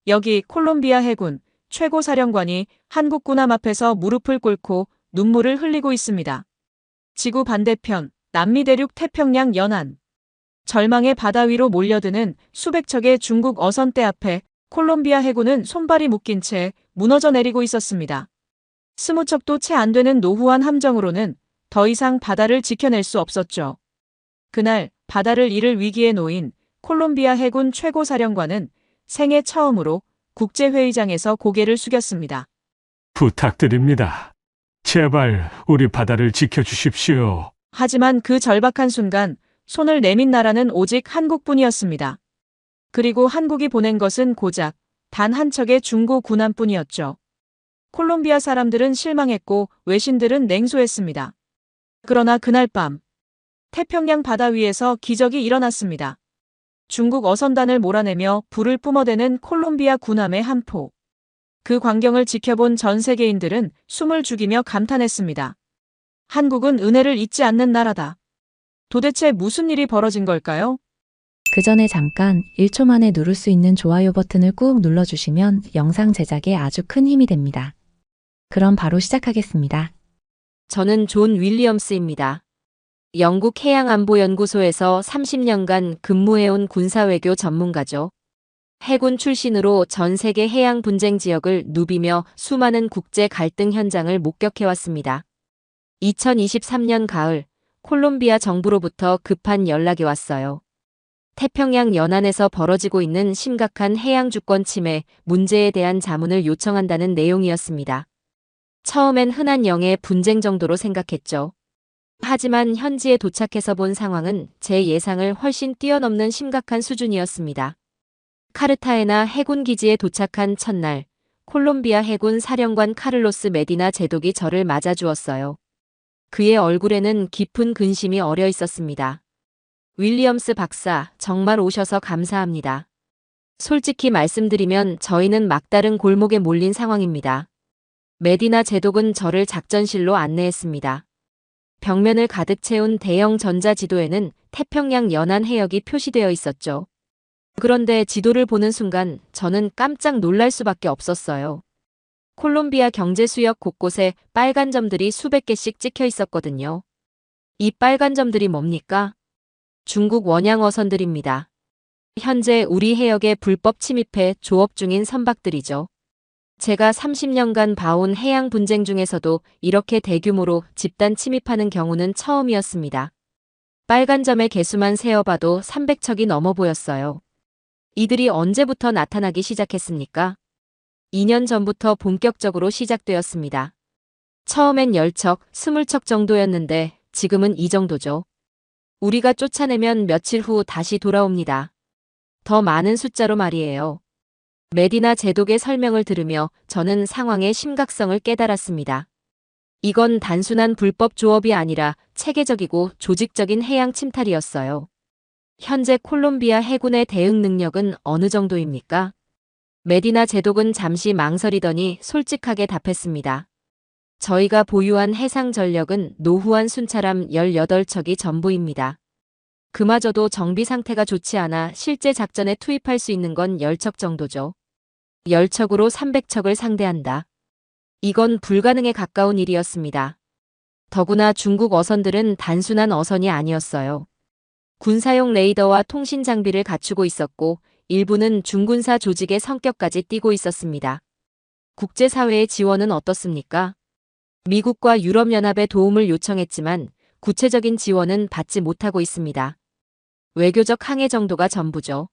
여기 콜롬비아 해군 최고 사령관이 한국 군함 앞에서 무릎을 꿇고 눈물을 흘리고 있습니다. 지구 반대편 남미 대륙 태평양 연안. 절망의 바다 위로 몰려드는 수백 척의 중국 어선대 앞에 콜롬비아 해군은 손발이 묶인 채 무너져 내리고 있었습니다. 20척도 채 안 되는 노후한 함정으로는 더 이상 바다를 지켜낼 수 없었죠. 그날 바다를 잃을 위기에 놓인 콜롬비아 해군 최고 사령관은 생애 처음으로 국제회의장에서 고개를 숙였습니다. 부탁드립니다. 제발 우리 바다를 지켜주십시오. 하지만 그 절박한 순간 손을 내민 나라는 오직 한국뿐이었습니다. 그리고 한국이 보낸 것은 고작 단 한 척의 중고 군함뿐이었죠. 콜롬비아 사람들은 실망했고 외신들은 냉소했습니다. 그러나 그날 밤 태평양 바다 위에서 기적이 일어났습니다. 중국 어선단을 몰아내며 불을 뿜어대는 콜롬비아 군함의 한 포. 그 광경을 지켜본 전 세계인들은 숨을 죽이며 감탄했습니다. 한국은 은혜를 잊지 않는 나라다. 도대체 무슨 일이 벌어진 걸까요? 그 전에 잠깐 1초 만에 누를 수 있는 좋아요 버튼을 꾹 눌러주시면 영상 제작에 아주 큰 힘이 됩니다. 그럼 바로 시작하겠습니다. 저는 존 윌리엄스입니다. 영국 해양안보연구소에서 30년간 근무해온 군사외교 전문가죠. 해군 출신으로 전 세계 해양 분쟁 지역을 누비며 수많은 국제 갈등 현장을 목격해왔습니다. 2023년 가을, 콜롬비아 정부로부터 급한 연락이 왔어요. 태평양 연안에서 벌어지고 있는 심각한 해양 주권 침해 문제에 대한 자문을 요청한다는 내용이었습니다. 처음엔 흔한 영해 분쟁 정도로 생각했죠. 하지만 현지에 도착해서 본 상황은 제 예상을 훨씬 뛰어넘는 심각한 수준이었습니다. 카르타헤나 해군 기지에 도착한 첫날, 콜롬비아 해군 사령관 카를로스 메디나 제독이 저를 맞아주었어요. 그의 얼굴에는 깊은 근심이 어려 있었습니다. 윌리엄스 박사, 정말 오셔서 감사합니다. 솔직히 말씀드리면 저희는 막다른 골목에 몰린 상황입니다. 메디나 제독은 저를 작전실로 안내했습니다. 벽면을 가득 채운 대형 전자지도에는 태평양 연안 해역이 표시되어 있었죠. 그런데 지도를 보는 순간 저는 깜짝 놀랄 수밖에 없었어요. 콜롬비아 경제수역 곳곳에 빨간 점들이 수백 개씩 찍혀 있었거든요. 이 빨간 점들이 뭡니까? 중국 원양 어선들입니다. 현재 우리 해역에 불법 침입해 조업 중인 선박들이죠. 제가 30년간 봐온 해양 분쟁 중에서도 이렇게 대규모로 집단 침입하는 경우는 처음이었습니다. 빨간 점의 개수만 세어봐도 300척이 넘어 보였어요. 이들이 언제부터 나타나기 시작했습니까? 2년 전부터 본격적으로 시작되었습니다. 처음엔 10척, 20척 정도였는데 지금은 이 정도죠. 우리가 쫓아내면 며칠 후 다시 돌아옵니다. 더 많은 숫자로 말이에요. 메디나 제독의 설명을 들으며 저는 상황의 심각성을 깨달았습니다. 이건 단순한 불법 조업이 아니라 체계적이고 조직적인 해양 침탈이었어요. 현재 콜롬비아 해군의 대응 능력은 어느 정도입니까? 메디나 제독은 잠시 망설이더니 솔직하게 답했습니다. 저희가 보유한 해상 전력은 노후한 순찰함 18척이 전부입니다. 그마저도 정비 상태가 좋지 않아 실제 작전에 투입할 수 있는 건 10척 정도죠. 10척으로 300척을 상대한다. 이건 불가능에 가까운 일이었습니다. 더구나 중국 어선들은 단순한 어선이 아니었어요. 군사용 레이더와 통신 장비를 갖추고 있었고 일부는 중군사 조직의 성격까지 띠고 있었습니다. 국제사회의 지원은 어떻습니까? 미국과 유럽연합의 도움을 요청했지만 구체적인 지원은 받지 못하고 있습니다. 외교적 항해 정도가 전부죠.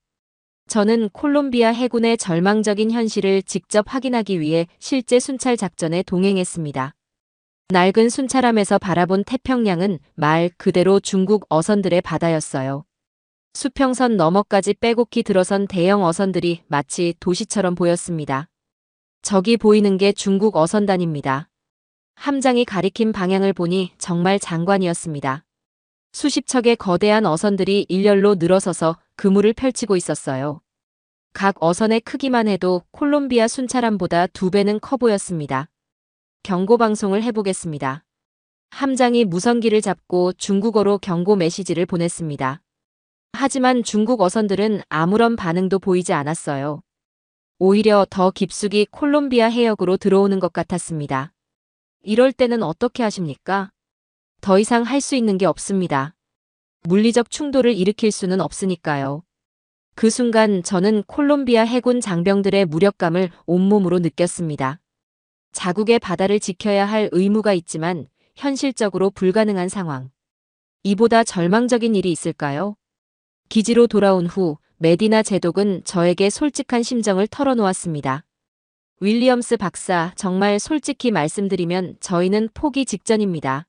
저는 콜롬비아 해군의 절망적인 현실을 직접 확인하기 위해 실제 순찰 작전에 동행했습니다. 낡은 순찰함에서 바라본 태평양은 말 그대로 중국 어선들의 바다였어요. 수평선 너머까지 빼곡히 들어선 대형 어선들이 마치 도시처럼 보였습니다. 저기 보이는 게 중국 어선단입니다. 함장이 가리킨 방향을 보니 정말 장관이었습니다. 수십 척의 거대한 어선들이 일렬로 늘어서서 그물을 펼치고 있었어요. 각 어선의 크기만 해도 콜롬비아 순찰함보다 2배는 커 보였습니다. 경고 방송을 해보겠습니다. 함장이 무선기를 잡고 중국어로 경고 메시지를 보냈습니다. 하지만 중국 어선들은 아무런 반응도 보이지 않았어요. 오히려 더 깊숙이 콜롬비아 해역으로 들어오는 것 같았습니다. 이럴 때는 어떻게 하십니까? 더 이상 할 수 있는 게 없습니다. 물리적 충돌을 일으킬 수는 없으니까요. 그 순간 저는 콜롬비아 해군 장병들의 무력감을 온몸으로 느꼈습니다. 자국의 바다를 지켜야 할 의무가 있지만 현실적으로 불가능한 상황. 이보다 절망적인 일이 있을까요? 기지로 돌아온 후 메디나 제독은 저에게 솔직한 심정을 털어놓았습니다. 윌리엄스 박사, 정말 솔직히 말씀드리면 저희는 포기 직전입니다.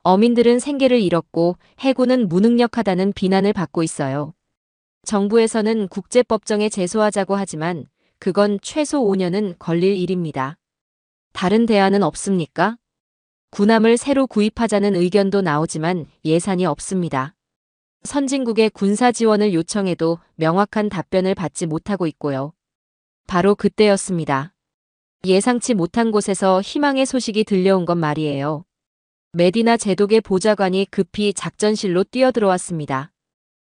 어민들은 생계를 잃었고 해군은 무능력하다는 비난을 받고 있어요. 정부에서는 국제법정에 제소하자고 하지만 그건 최소 5년은 걸릴 일입니다. 다른 대안은 없습니까? 군함을 새로 구입하자는 의견도 나오지만 예산이 없습니다. 선진국의 군사 지원을 요청해도 명확한 답변을 받지 못하고 있고요. 바로 그때였습니다. 예상치 못한 곳에서 희망의 소식이 들려온 건 말이에요. 메디나 제독의 보좌관이 급히 작전실로 뛰어들어왔습니다.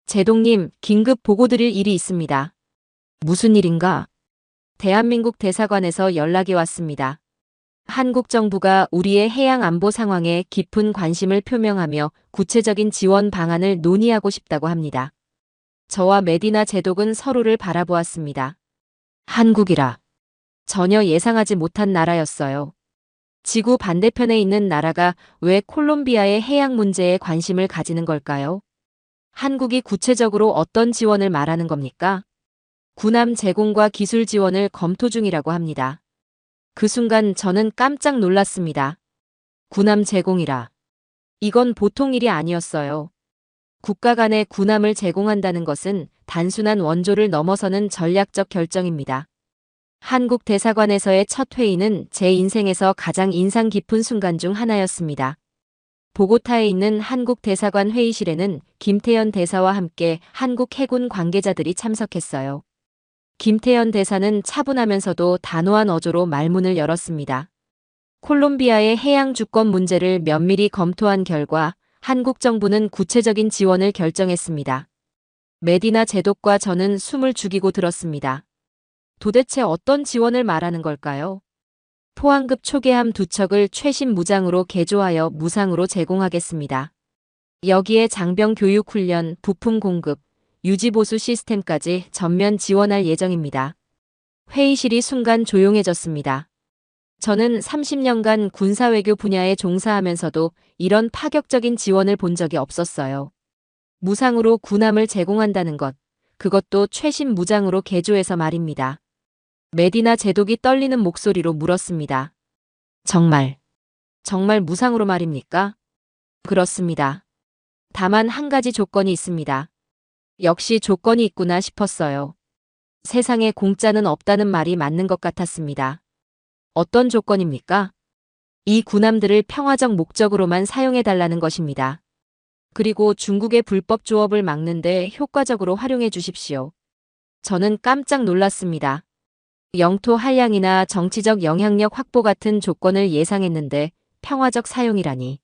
제독님, 긴급 보고 드릴 일이 있습니다. 무슨 일인가? 대한민국 대사관에서 연락이 왔습니다. 한국 정부가 우리의 해양 안보 상황에 깊은 관심을 표명하며 구체적인 지원 방안을 논의하고 싶다고 합니다. 저와 메디나 제독은 서로를 바라보았습니다. 한국이라. 전혀 예상하지 못한 나라였어요. 지구 반대편에 있는 나라가 왜 콜롬비아의 해양 문제에 관심을 가지는 걸까요? 한국이 구체적으로 어떤 지원을 말하는 겁니까? 군함 제공과 기술 지원을 검토 중이라고 합니다. 그 순간 저는 깜짝 놀랐습니다. 군함 제공이라. 이건 보통 일이 아니었어요. 국가 간에 군함을 제공한다는 것은 단순한 원조를 넘어서는 전략적 결정입니다. 한국 대사관에서의 첫 회의는 제 인생에서 가장 인상 깊은 순간 중 하나였습니다. 보고타에 있는 한국 대사관 회의실에는 김태현 대사와 함께 한국 해군 관계자들이 참석했어요. 김태현 대사는 차분하면서도 단호한 어조로 말문을 열었습니다. 콜롬비아의 해양 주권 문제를 면밀히 검토한 결과 한국 정부는 구체적인 지원을 결정했습니다. 메디나 제독과 저는 숨을 죽이고 들었습니다. 도대체 어떤 지원을 말하는 걸까요? 포항급 초계함 2척을 최신 무장으로 개조하여 무상으로 제공하겠습니다. 여기에 장병 교육 훈련, 부품 공급, 유지보수 시스템까지 전면 지원할 예정입니다. 회의실이 순간 조용해졌습니다. 저는 30년간 군사외교 분야에 종사하면서도 이런 파격적인 지원을 본 적이 없었어요. 무상으로 군함을 제공한다는 것, 그것도 최신 무장으로 개조해서 말입니다. 메디나 제독이 떨리는 목소리로 물었습니다. 정말 무상으로 말입니까? 그렇습니다. 다만 한 가지 조건이 있습니다. 역시 조건이 있구나 싶었어요. 세상에 공짜는 없다는 말이 맞는 것 같았습니다. 어떤 조건입니까? 이 군함들을 평화적 목적으로만 사용해달라는 것입니다. 그리고 중국의 불법 조업을 막는데 효과적으로 활용해 주십시오. 저는 깜짝 놀랐습니다. 영토 한량이나 정치적 영향력 확보 같은 조건을 예상했는데 평화적 사용이라니.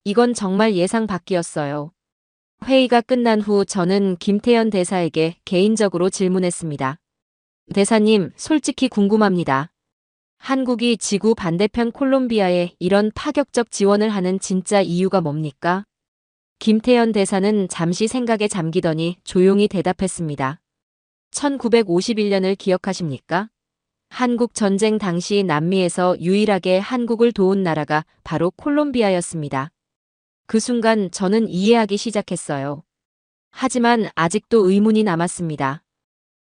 이건 정말 예상 밖이었어요. 회의가 끝난 후 저는 김태현 대사에게 개인적으로 질문했습니다. 대사님, 솔직히 궁금합니다. 한국이 지구 반대편 콜롬비아에 이런 파격적 지원을 하는 진짜 이유가 뭡니까? 김태현 대사는 잠시 생각에 잠기더니 조용히 대답했습니다. 1951년을 기억하십니까? 한국 전쟁 당시 남미에서 유일하게 한국을 도운 나라가 바로 콜롬비아였습니다. 그 순간 저는 이해하기 시작했어요. 하지만 아직도 의문이 남았습니다.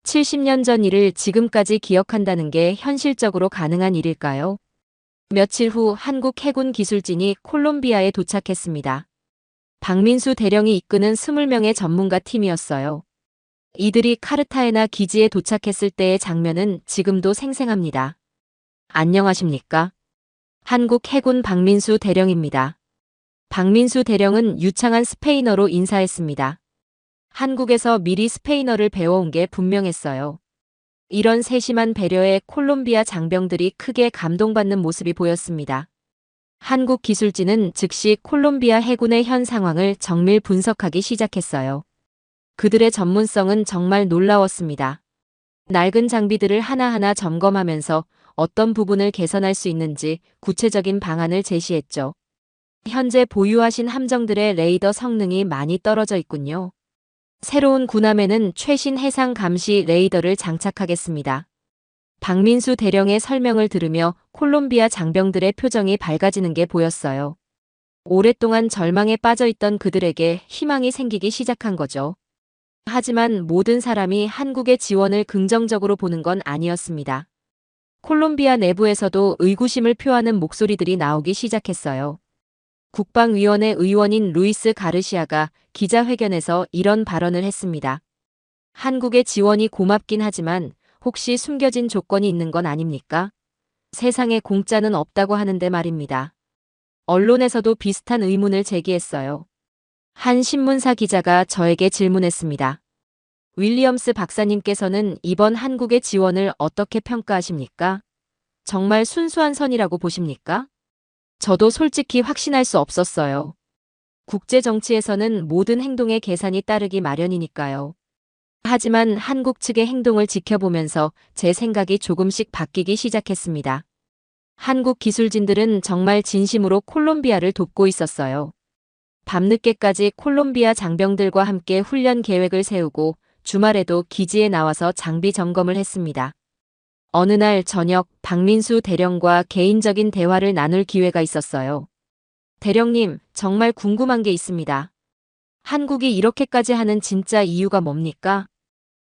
70년 전 일을 지금까지 기억한다는 게 현실적으로 가능한 일일까요? 며칠 후 한국 해군 기술진이 콜롬비아에 도착했습니다. 박민수 대령이 이끄는 20명의 전문가 팀이었어요. 이들이 카르타헤나 기지에 도착했을 때의 장면은 지금도 생생합니다. 안녕하십니까? 한국 해군 박민수 대령입니다. 박민수 대령은 유창한 스페인어로 인사했습니다. 한국에서 미리 스페인어를 배워온 게 분명했어요. 이런 세심한 배려에 콜롬비아 장병들이 크게 감동받는 모습이 보였습니다. 한국 기술진은 즉시 콜롬비아 해군의 현 상황을 정밀 분석하기 시작했어요. 그들의 전문성은 정말 놀라웠습니다. 낡은 장비들을 하나하나 점검하면서 어떤 부분을 개선할 수 있는지 구체적인 방안을 제시했죠. 현재 보유하신 함정들의 레이더 성능이 많이 떨어져 있군요. 새로운 군함에는 최신 해상 감시 레이더를 장착하겠습니다. 박민수 대령의 설명을 들으며 콜롬비아 장병들의 표정이 밝아지는 게 보였어요. 오랫동안 절망에 빠져있던 그들에게 희망이 생기기 시작한 거죠. 하지만 모든 사람이 한국의 지원을 긍정적으로 보는 건 아니었습니다. 콜롬비아 내부에서도 의구심을 표하는 목소리들이 나오기 시작했어요. 국방위원회 의원인 루이스 가르시아가 기자회견에서 이런 발언을 했습니다. 한국의 지원이 고맙긴 하지만 혹시 숨겨진 조건이 있는 건 아닙니까? 세상에 공짜는 없다고 하는데 말입니다. 언론에서도 비슷한 의문을 제기했어요. 한 신문사 기자가 저에게 질문했습니다. 윌리엄스 박사님께서는 이번 한국의 지원을 어떻게 평가하십니까? 정말 순수한 선이라고 보십니까? 저도 솔직히 확신할 수 없었어요. 국제 정치에서는 모든 행동에 계산이 따르기 마련이니까요. 하지만 한국 측의 행동을 지켜보면서 제 생각이 조금씩 바뀌기 시작했습니다. 한국 기술진들은 정말 진심으로 콜롬비아를 돕고 있었어요. 밤늦게까지 콜롬비아 장병들과 함께 훈련 계획을 세우고 주말에도 기지에 나와서 장비 점검을 했습니다. 어느 날 저녁 박민수 대령과 개인적인 대화를 나눌 기회가 있었어요. 대령님, 정말 궁금한 게 있습니다. 한국이 이렇게까지 하는 진짜 이유가 뭡니까?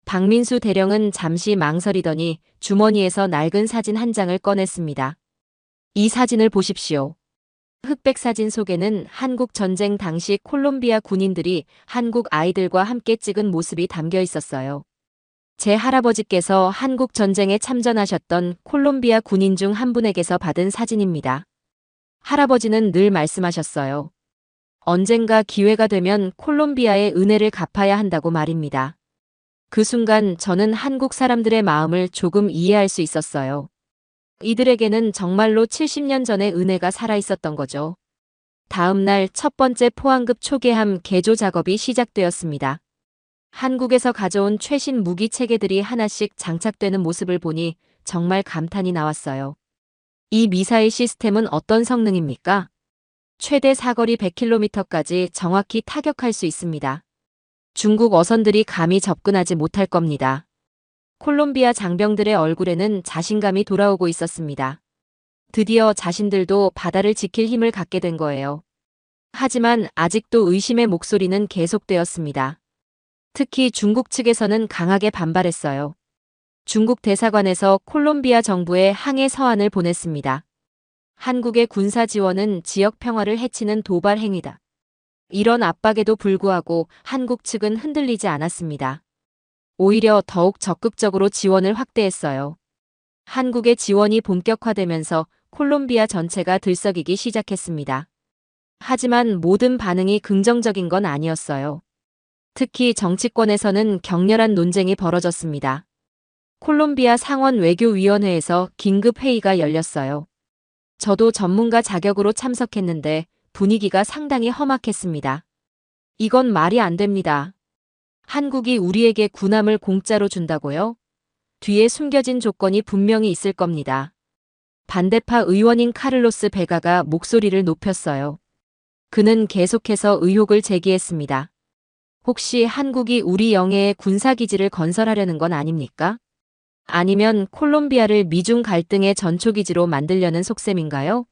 박민수 대령은 잠시 망설이더니 주머니에서 낡은 사진 한 장을 꺼냈습니다. 이 사진을 보십시오. 흑백 사진 속에는 한국 전쟁 당시 콜롬비아 군인들이 한국 아이들과 함께 찍은 모습이 담겨 있었어요. 제 할아버지께서 한국 전쟁에 참전하셨던 콜롬비아 군인 중 한 분에게서 받은 사진입니다. 할아버지는 늘 말씀하셨어요. 언젠가 기회가 되면 콜롬비아의 은혜를 갚아야 한다고 말입니다. 그 순간 저는 한국 사람들의 마음을 조금 이해할 수 있었어요. 이들에게는 정말로 70년 전의 은혜가 살아있었던 거죠. 다음 날 첫 번째 포항급 초계함 개조 작업이 시작되었습니다. 한국에서 가져온 최신 무기 체계들이 하나씩 장착되는 모습을 보니 정말 감탄이 나왔어요. 이 미사일 시스템은 어떤 성능입니까? 최대 사거리 100km까지 정확히 타격할 수 있습니다. 중국 어선들이 감히 접근하지 못할 겁니다. 콜롬비아 장병들의 얼굴에는 자신감이 돌아오고 있었습니다. 드디어 자신들도 바다를 지킬 힘을 갖게 된 거예요. 하지만 아직도 의심의 목소리는 계속되었습니다. 특히 중국 측에서는 강하게 반발했어요. 중국 대사관에서 콜롬비아 정부에 항해 서한을 보냈습니다. 한국의 군사 지원은 지역 평화를 해치는 도발 행위다. 이런 압박에도 불구하고 한국 측은 흔들리지 않았습니다. 오히려 더욱 적극적으로 지원을 확대했어요. 한국의 지원이 본격화되면서 콜롬비아 전체가 들썩이기 시작했습니다. 하지만 모든 반응이 긍정적인 건 아니었어요. 특히 정치권에서는 격렬한 논쟁이 벌어졌습니다. 콜롬비아 상원 외교위원회에서 긴급 회의가 열렸어요. 저도 전문가 자격으로 참석했는데 분위기가 상당히 험악했습니다. 이건 말이 안 됩니다. 한국이 우리에게 군함을 공짜로 준다고요? 뒤에 숨겨진 조건이 분명히 있을 겁니다. 반대파 의원인 카를로스 베가가 목소리를 높였어요. 그는 계속해서 의혹을 제기했습니다. 혹시 한국이 우리 영해에 군사기지를 건설하려는 건 아닙니까? 아니면 콜롬비아를 미중 갈등의 전초기지로 만들려는 속셈인가요?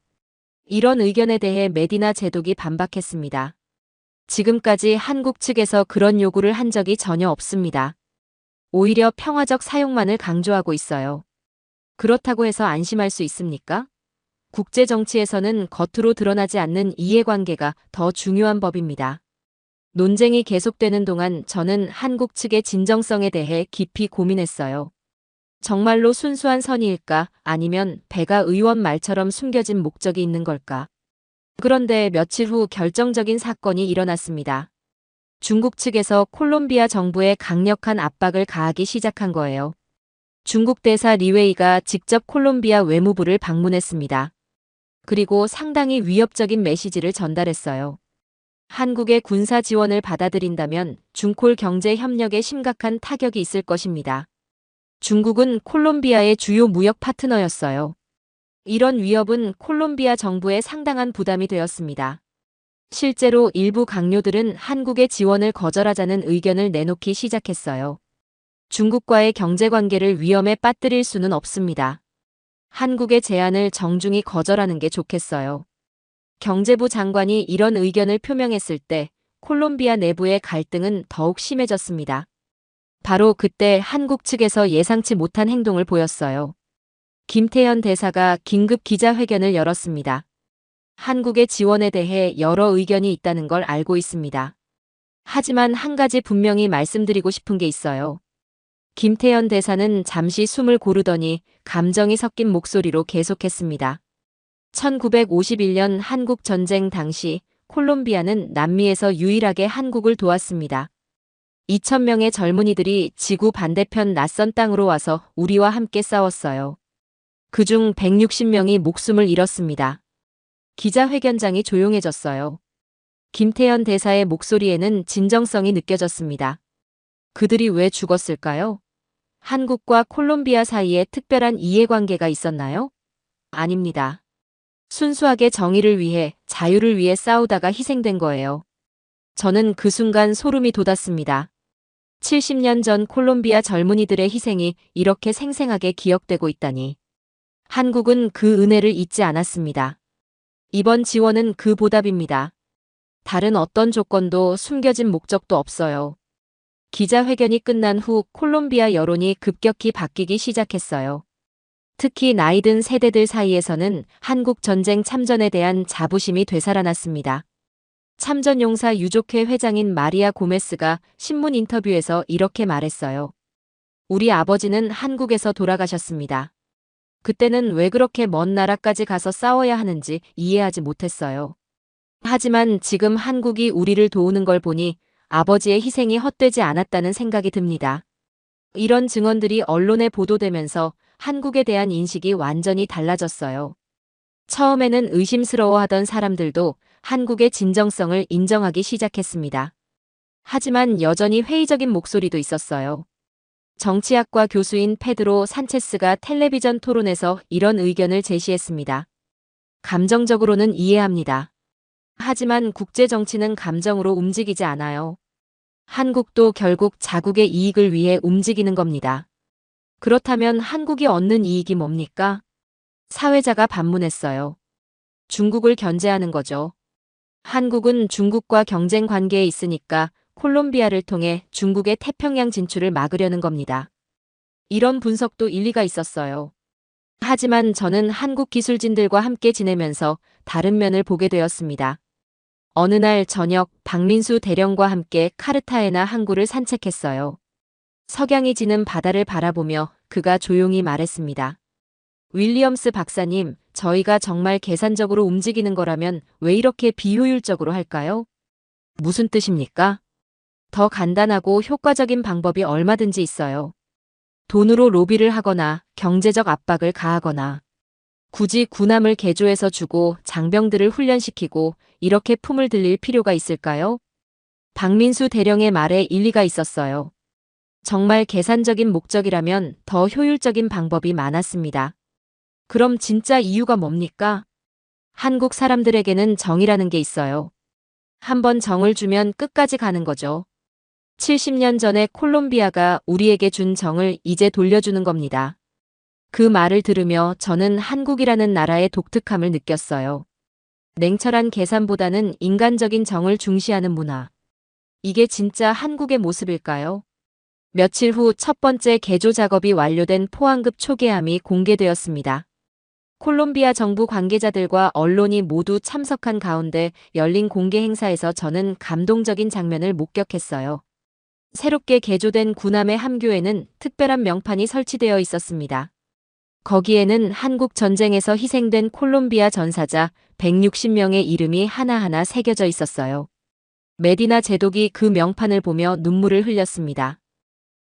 이런 의견에 대해 메디나 제독이 반박했습니다. 지금까지 한국 측에서 그런 요구를 한 적이 전혀 없습니다. 오히려 평화적 사용만을 강조하고 있어요. 그렇다고 해서 안심할 수 있습니까? 국제 정치에서는 겉으로 드러나지 않는 이해관계가 더 중요한 법입니다. 논쟁이 계속되는 동안 저는 한국 측의 진정성에 대해 깊이 고민했어요. 정말로 순수한 선의일까? 아니면 베가 의원 말처럼 숨겨진 목적이 있는 걸까? 그런데 며칠 후 결정적인 사건이 일어났습니다. 중국 측에서 콜롬비아 정부에 강력한 압박을 가하기 시작한 거예요. 중국 대사 리웨이가 직접 콜롬비아 외무부를 방문했습니다. 그리고 상당히 위협적인 메시지를 전달했어요. 한국의 군사 지원을 받아들인다면 중콜 경제 협력에 심각한 타격이 있을 것입니다. 중국은 콜롬비아의 주요 무역 파트너였어요. 이런 위협은 콜롬비아 정부에 상당한 부담이 되었습니다. 실제로 일부 강요들은 한국의 지원을 거절하자는 의견을 내놓기 시작했어요. 중국과의 경제관계를 위험에 빠뜨릴 수는 없습니다. 한국의 제안을 정중히 거절하는 게 좋겠어요. 경제부 장관이 이런 의견을 표명했을 때 콜롬비아 내부의 갈등은 더욱 심해졌습니다. 바로 그때 한국 측에서 예상치 못한 행동을 보였어요. 김태현 대사가 긴급 기자회견을 열었습니다. 한국의 지원에 대해 여러 의견이 있다는 걸 알고 있습니다. 하지만 한 가지 분명히 말씀드리고 싶은 게 있어요. 김태현 대사는 잠시 숨을 고르더니 감정이 섞인 목소리로 계속했습니다. 1951년 한국 전쟁 당시 콜롬비아는 남미에서 유일하게 한국을 도왔습니다. 2,000명의 젊은이들이 지구 반대편 낯선 땅으로 와서 우리와 함께 싸웠어요. 그중 160명이 목숨을 잃었습니다. 기자회견장이 조용해졌어요. 김태현 대사의 목소리에는 진정성이 느껴졌습니다. 그들이 왜 죽었을까요? 한국과 콜롬비아 사이에 특별한 이해관계가 있었나요? 아닙니다. 순수하게 정의를 위해, 자유를 위해 싸우다가 희생된 거예요. 저는 그 순간 소름이 돋았습니다. 70년 전 콜롬비아 젊은이들의 희생이 이렇게 생생하게 기억되고 있다니. 한국은 그 은혜를 잊지 않았습니다. 이번 지원은 그 보답입니다. 다른 어떤 조건도 숨겨진 목적도 없어요. 기자회견이 끝난 후 콜롬비아 여론이 급격히 바뀌기 시작했어요. 특히 나이든 세대들 사이에서는 한국 전쟁 참전에 대한 자부심이 되살아났습니다. 참전용사 유족회 회장인 마리아 고메스가 신문 인터뷰에서 이렇게 말했어요. 우리 아버지는 한국에서 돌아가셨습니다. 그때는 왜 그렇게 먼 나라까지 가서 싸워야 하는지 이해하지 못했어요. 하지만 지금 한국이 우리를 도우는 걸 보니 아버지의 희생이 헛되지 않았다는 생각이 듭니다. 이런 증언들이 언론에 보도되면서 한국에 대한 인식이 완전히 달라졌어요. 처음에는 의심스러워하던 사람들도 한국의 진정성을 인정하기 시작했습니다. 하지만 여전히 회의적인 목소리도 있었어요. 정치학과 교수인 페드로 산체스가 텔레비전 토론에서 이런 의견을 제시했습니다. 감정적으로는 이해합니다. 하지만 국제 정치는 감정으로 움직이지 않아요. 한국도 결국 자국의 이익을 위해 움직이는 겁니다. 그렇다면 한국이 얻는 이익이 뭡니까? 사회자가 반문했어요. 중국을 견제하는 거죠. 한국은 중국과 경쟁 관계에 있으니까 콜롬비아를 통해 중국의 태평양 진출을 막으려는 겁니다. 이런 분석도 일리가 있었어요. 하지만 저는 한국 기술진들과 함께 지내면서 다른 면을 보게 되었습니다. 어느 날 저녁 박민수 대령과 함께 카르타헤나 항구를 산책했어요. 석양이 지는 바다를 바라보며 그가 조용히 말했습니다. 윌리엄스 박사님, 저희가 정말 계산적으로 움직이는 거라면 왜 이렇게 비효율적으로 할까요? 무슨 뜻입니까? 더 간단하고 효과적인 방법이 얼마든지 있어요. 돈으로 로비를 하거나 경제적 압박을 가하거나 굳이 군함을 개조해서 주고 장병들을 훈련시키고 이렇게 품을 들릴 필요가 있을까요? 박민수 대령의 말에 일리가 있었어요. 정말 계산적인 목적이라면 더 효율적인 방법이 많았습니다. 그럼 진짜 이유가 뭡니까? 한국 사람들에게는 정이라는 게 있어요. 한번 정을 주면 끝까지 가는 거죠. 70년 전에 콜롬비아가 우리에게 준 정을 이제 돌려주는 겁니다. 그 말을 들으며 저는 한국이라는 나라의 독특함을 느꼈어요. 냉철한 계산보다는 인간적인 정을 중시하는 문화. 이게 진짜 한국의 모습일까요? 며칠 후 첫 번째 개조 작업이 완료된 포항급 초계함이 공개되었습니다. 콜롬비아 정부 관계자들과 언론이 모두 참석한 가운데 열린 공개 행사에서 저는 감동적인 장면을 목격했어요. 새롭게 개조된 군함의 함교에는 특별한 명판이 설치되어 있었습니다. 거기에는 한국 전쟁에서 희생된 콜롬비아 전사자 160명의 이름이 하나하나 새겨져 있었어요. 메디나 제독이 그 명판을 보며 눈물을 흘렸습니다.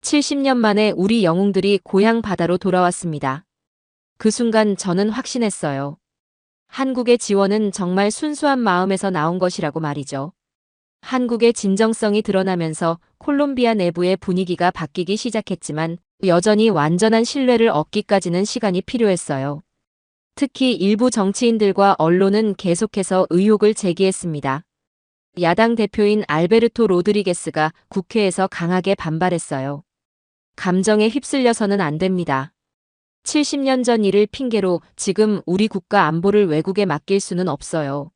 70년 만에 우리 영웅들이 고향 바다로 돌아왔습니다. 그 순간 저는 확신했어요. 한국의 지원은 정말 순수한 마음에서 나온 것이라고 말이죠. 한국의 진정성이 드러나면서 콜롬비아 내부의 분위기가 바뀌기 시작했지만 여전히 완전한 신뢰를 얻기까지는 시간이 필요했어요. 특히 일부 정치인들과 언론은 계속해서 의혹을 제기했습니다. 야당 대표인 알베르토 로드리게스가 국회에서 강하게 반발했어요. 감정에 휩쓸려서는 안 됩니다. 70년 전 일을 핑계로 지금 우리 국가 안보를 외국에 맡길 수는 없어요.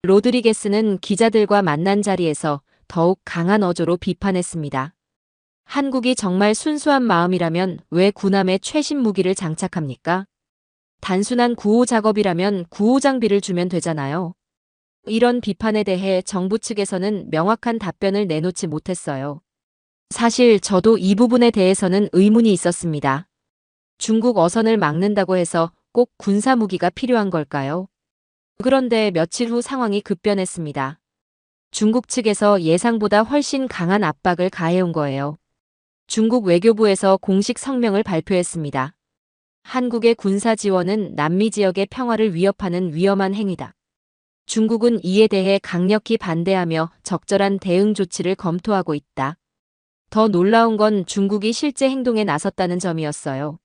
로드리게스는 기자들과 만난 자리에서 더욱 강한 어조로 비판했습니다. 한국이 정말 순수한 마음이라면 왜 군함에 최신 무기를 장착합니까? 단순한 구호 작업이라면 구호 장비를 주면 되잖아요. 이런 비판에 대해 정부 측에서는 명확한 답변을 내놓지 못했어요. 사실 저도 이 부분에 대해서는 의문이 있었습니다. 중국 어선을 막는다고 해서 꼭 군사 무기가 필요한 걸까요? 그런데 며칠 후 상황이 급변했습니다. 중국 측에서 예상보다 훨씬 강한 압박을 가해온 거예요. 중국 외교부에서 공식 성명을 발표했습니다. 한국의 군사 지원은 남미 지역의 평화를 위협하는 위험한 행위다. 중국은 이에 대해 강력히 반대하며 적절한 대응 조치를 검토하고 있다. 더 놀라운 건 중국이 실제 행동에 나섰다는 점이었어요.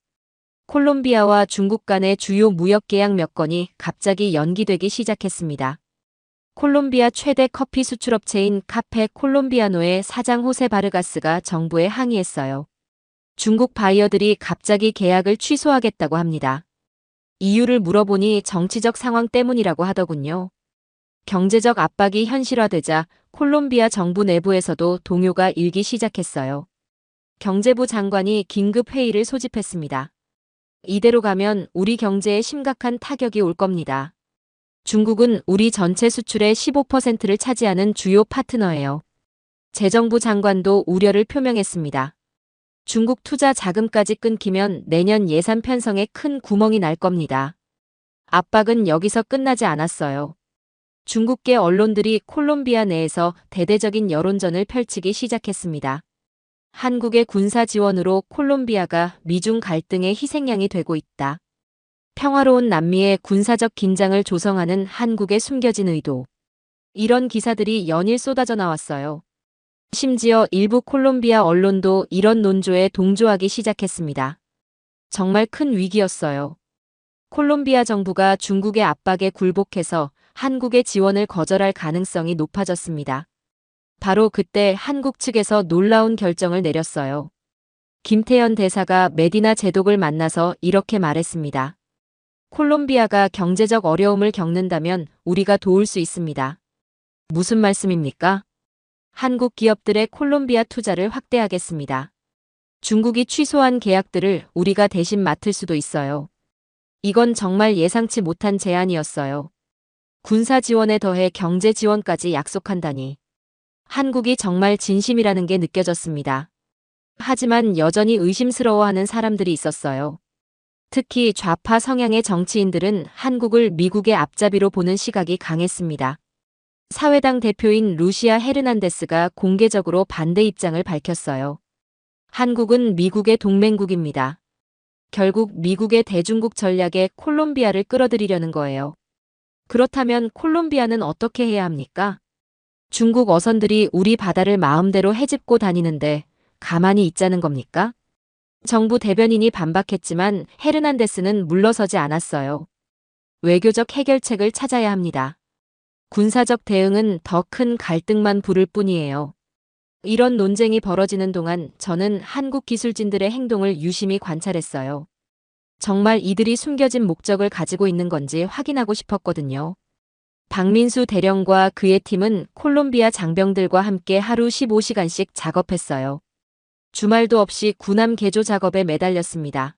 콜롬비아와 중국 간의 주요 무역 계약 몇 건이 갑자기 연기되기 시작했습니다. 콜롬비아 최대 커피 수출업체인 카페 콜롬비아노의 사장 호세 바르가스가 정부에 항의했어요. 중국 바이어들이 갑자기 계약을 취소하겠다고 합니다. 이유를 물어보니 정치적 상황 때문이라고 하더군요. 경제적 압박이 현실화되자 콜롬비아 정부 내부에서도 동요가 일기 시작했어요. 경제부 장관이 긴급 회의를 소집했습니다. 이대로 가면 우리 경제에 심각한 타격이 올 겁니다. 중국은 우리 전체 수출의 15%를 차지하는 주요 파트너예요. 재정부 장관도 우려를 표명했습니다. 중국 투자 자금까지 끊기면 내년 예산 편성에 큰 구멍이 날 겁니다. 압박은 여기서 끝나지 않았어요. 중국계 언론들이 콜롬비아 내에서 대대적인 여론전을 펼치기 시작했습니다. 한국의 군사 지원으로 콜롬비아가 미중 갈등의 희생양이 되고 있다. 평화로운 남미의 군사적 긴장을 조성하는 한국의 숨겨진 의도. 이런 기사들이 연일 쏟아져 나왔어요. 심지어 일부 콜롬비아 언론도 이런 논조에 동조하기 시작했습니다. 정말 큰 위기였어요. 콜롬비아 정부가 중국의 압박에 굴복해서 한국의 지원을 거절할 가능성이 높아졌습니다. 바로 그때 한국 측에서 놀라운 결정을 내렸어요. 김태현 대사가 메디나 제독을 만나서 이렇게 말했습니다. 콜롬비아가 경제적 어려움을 겪는다면 우리가 도울 수 있습니다. 무슨 말씀입니까? 한국 기업들의 콜롬비아 투자를 확대하겠습니다. 중국이 취소한 계약들을 우리가 대신 맡을 수도 있어요. 이건 정말 예상치 못한 제안이었어요. 군사 지원에 더해 경제 지원까지 약속한다니. 한국이 정말 진심이라는 게 느껴졌습니다. 하지만 여전히 의심스러워하는 사람들이 있었어요. 특히 좌파 성향의 정치인들은 한국을 미국의 앞잡이로 보는 시각이 강했습니다. 사회당 대표인 루시아 헤르난데스가 공개적으로 반대 입장을 밝혔어요. 한국은 미국의 동맹국입니다. 결국 미국의 대중국 전략에 콜롬비아를 끌어들이려는 거예요. 그렇다면 콜롬비아는 어떻게 해야 합니까? 중국 어선들이 우리 바다를 마음대로 헤집고 다니는데 가만히 있자는 겁니까? 정부 대변인이 반박했지만 헤르난데스는 물러서지 않았어요. 외교적 해결책을 찾아야 합니다. 군사적 대응은 더 큰 갈등만 부를 뿐이에요. 이런 논쟁이 벌어지는 동안 저는 한국 기술진들의 행동을 유심히 관찰했어요. 정말 이들이 숨겨진 목적을 가지고 있는 건지 확인하고 싶었거든요. 박민수 대령과 그의 팀은 콜롬비아 장병들과 함께 하루 15시간씩 작업했어요. 주말도 없이 군함 개조 작업에 매달렸습니다.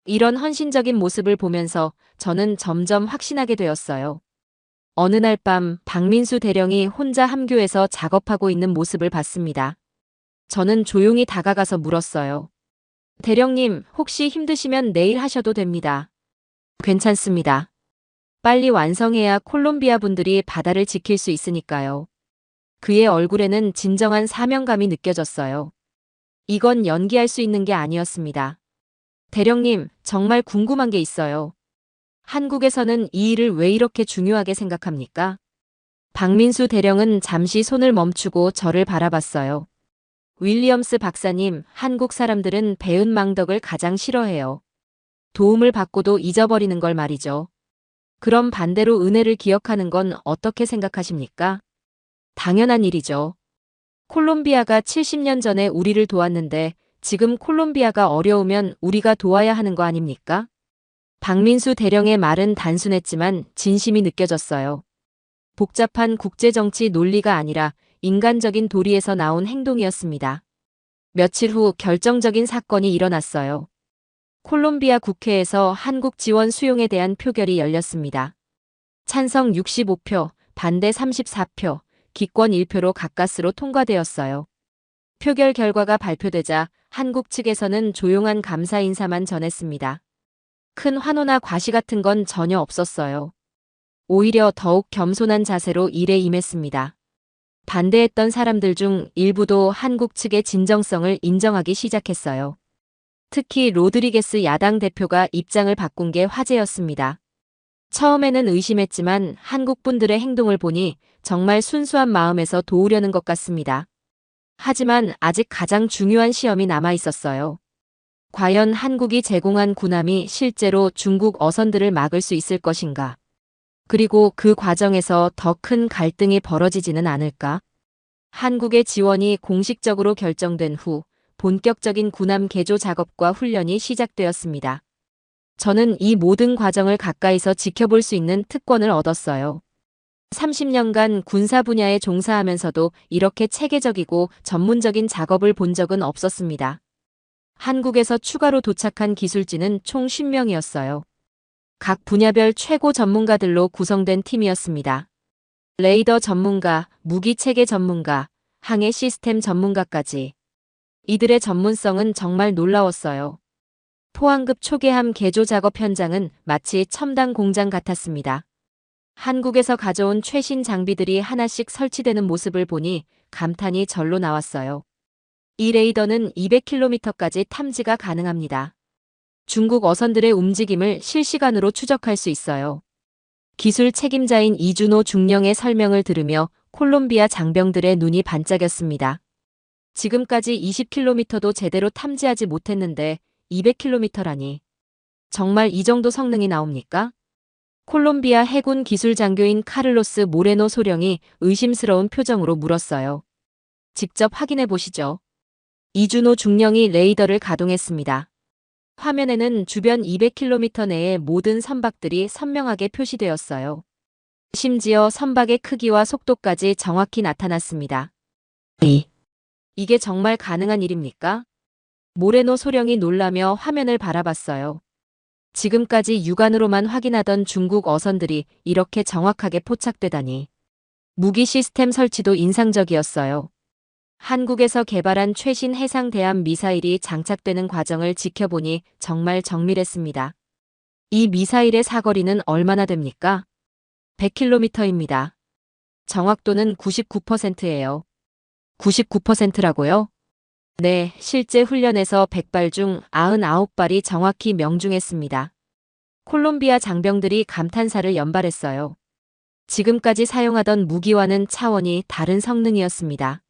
이런 헌신적인 모습을 보면서 저는 점점 확신하게 되었어요. 어느 날 밤 박민수 대령이 혼자 함교에서 작업하고 있는 모습을 봤습니다. 저는 조용히 다가가서 물었어요. 대령님, 혹시 힘드시면 내일 하셔도 됩니다. 괜찮습니다. 빨리 완성해야 콜롬비아 분들이 바다를 지킬 수 있으니까요. 그의 얼굴에는 진정한 사명감이 느껴졌어요. 이건 연기할 수 있는 게 아니었습니다. 대령님, 정말 궁금한 게 있어요. 한국에서는 이 일을 왜 이렇게 중요하게 생각합니까? 박민수 대령은 잠시 손을 멈추고 저를 바라봤어요. 윌리엄스 박사님, 한국 사람들은 배은 망덕을 가장 싫어해요. 도움을 받고도 잊어버리는 걸 말이죠. 그럼 반대로 은혜를 기억하는 건 어떻게 생각하십니까? 당연한 일이죠. 콜롬비아가 70년 전에 우리를 도왔는데 지금 콜롬비아가 어려우면 우리가 도와야 하는 거 아닙니까? 박민수 대령의 말은 단순했지만 진심이 느껴졌어요. 복잡한 국제정치 논리가 아니라 인간적인 도리에서 나온 행동이었습니다. 며칠 후 결정적인 사건이 일어났어요. 콜롬비아 국회에서 한국 지원 수용에 대한 표결이 열렸습니다. 찬성 65표, 반대 34표, 기권 1표로 가까스로 통과되었어요. 표결 결과가 발표되자 한국 측에서는 조용한 감사 인사만 전했습니다. 큰 환호나 과시 같은 건 전혀 없었어요. 오히려 더욱 겸손한 자세로 일에 임했습니다. 반대했던 사람들 중 일부도 한국 측의 진정성을 인정하기 시작했어요. 특히 로드리게스 야당 대표가 입장을 바꾼 게 화제였습니다. 처음에는 의심했지만 한국 분들의 행동을 보니 정말 순수한 마음에서 도우려는 것 같습니다. 하지만 아직 가장 중요한 시험이 남아 있었어요. 과연 한국이 제공한 군함이 실제로 중국 어선들을 막을 수 있을 것인가? 그리고 그 과정에서 더 큰 갈등이 벌어지지는 않을까? 한국의 지원이 공식적으로 결정된 후 본격적인 군함 개조 작업과 훈련이 시작되었습니다. 저는 이 모든 과정을 가까이서 지켜볼 수 있는 특권을 얻었어요. 30년간 군사 분야에 종사하면서도 이렇게 체계적이고 전문적인 작업을 본 적은 없었습니다. 한국에서 추가로 도착한 기술진은 총 10명이었어요. 각 분야별 최고 전문가들로 구성된 팀이었습니다. 레이더 전문가, 무기 체계 전문가, 항해 시스템 전문가까지. 이들의 전문성은 정말 놀라웠어요. 포항급 초계함 개조 작업 현장은 마치 첨단 공장 같았습니다. 한국에서 가져온 최신 장비들이 하나씩 설치되는 모습을 보니 감탄이 절로 나왔어요. 이 레이더는 200km까지 탐지가 가능합니다. 중국 어선들의 움직임을 실시간으로 추적할 수 있어요. 기술 책임자인 이준호 중령의 설명을 들으며 콜롬비아 장병들의 눈이 반짝였습니다. 지금까지 20km도 제대로 탐지하지 못했는데 200km라니. 정말 이 정도 성능이 나옵니까? 콜롬비아 해군 기술 장교인 카를로스 모레노 소령이 의심스러운 표정으로 물었어요. 직접 확인해 보시죠. 이준호 중령이 레이더를 가동했습니다. 화면에는 주변 200km 내의 모든 선박들이 선명하게 표시되었어요. 심지어 선박의 크기와 속도까지 정확히 나타났습니다. 이게 정말 가능한 일입니까? 모레노 소령이 놀라며 화면을 바라봤어요. 지금까지 육안으로만 확인하던 중국 어선들이 이렇게 정확하게 포착되다니. 무기 시스템 설치도 인상적이었어요. 한국에서 개발한 최신 해상 대함 미사일이 장착되는 과정을 지켜보니 정말 정밀했습니다. 이 미사일의 사거리는 얼마나 됩니까? 100km입니다. 정확도는 99%예요. 99%라고요? 네, 실제 훈련에서 100발 중 99발이 정확히 명중했습니다. 콜롬비아 장병들이 감탄사를 연발했어요. 지금까지 사용하던 무기와는 차원이 다른 성능이었습니다.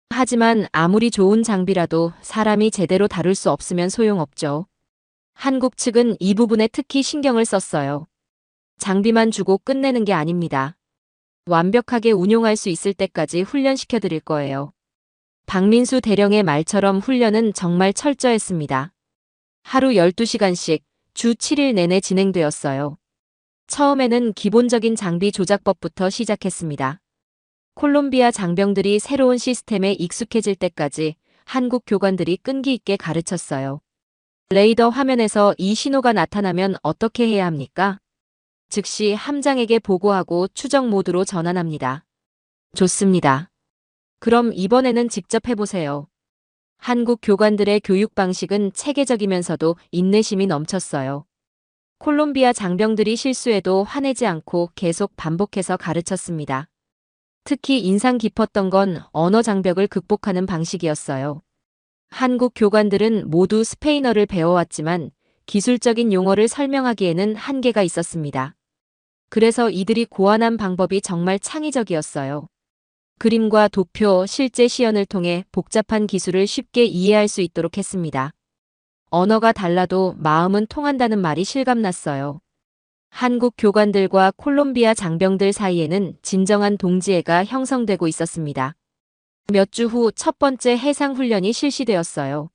하지만 아무리 좋은 장비라도 사람이 제대로 다룰 수 없으면 소용없죠. 한국 측은 이 부분에 특히 신경을 썼어요. 장비만 주고 끝내는 게 아닙니다. 완벽하게 운용할 수 있을 때까지 훈련시켜 드릴 거예요. 박민수 대령의 말처럼 훈련은 정말 철저했습니다. 하루 12시간씩 주 7일 내내 진행되었어요. 처음에는 기본적인 장비 조작법부터 시작했습니다. 콜롬비아 장병들이 새로운 시스템에 익숙해질 때까지 한국 교관들이 끈기 있게 가르쳤어요. 레이더 화면에서 이 신호가 나타나면 어떻게 해야 합니까? 즉시 함장에게 보고하고 추적 모드로 전환합니다. 좋습니다. 그럼 이번에는 직접 해보세요. 한국 교관들의 교육 방식은 체계적이면서도 인내심이 넘쳤어요. 콜롬비아 장병들이 실수해도 화내지 않고 계속 반복해서 가르쳤습니다. 특히 인상 깊었던 건 언어 장벽을 극복하는 방식이었어요. 한국 교관들은 모두 스페인어를 배워왔지만 기술적인 용어를 설명하기에는 한계가 있었습니다. 그래서 이들이 고안한 방법이 정말 창의적이었어요. 그림과 도표, 실제 시연을 통해 복잡한 기술을 쉽게 이해할 수 있도록 했습니다. 언어가 달라도 마음은 통한다는 말이 실감났어요. 한국 교관들과 콜롬비아 장병들 사이에는 진정한 동지애가 형성되고 있었습니다. 몇 주 후 첫 번째 해상훈련이 실시되었어요.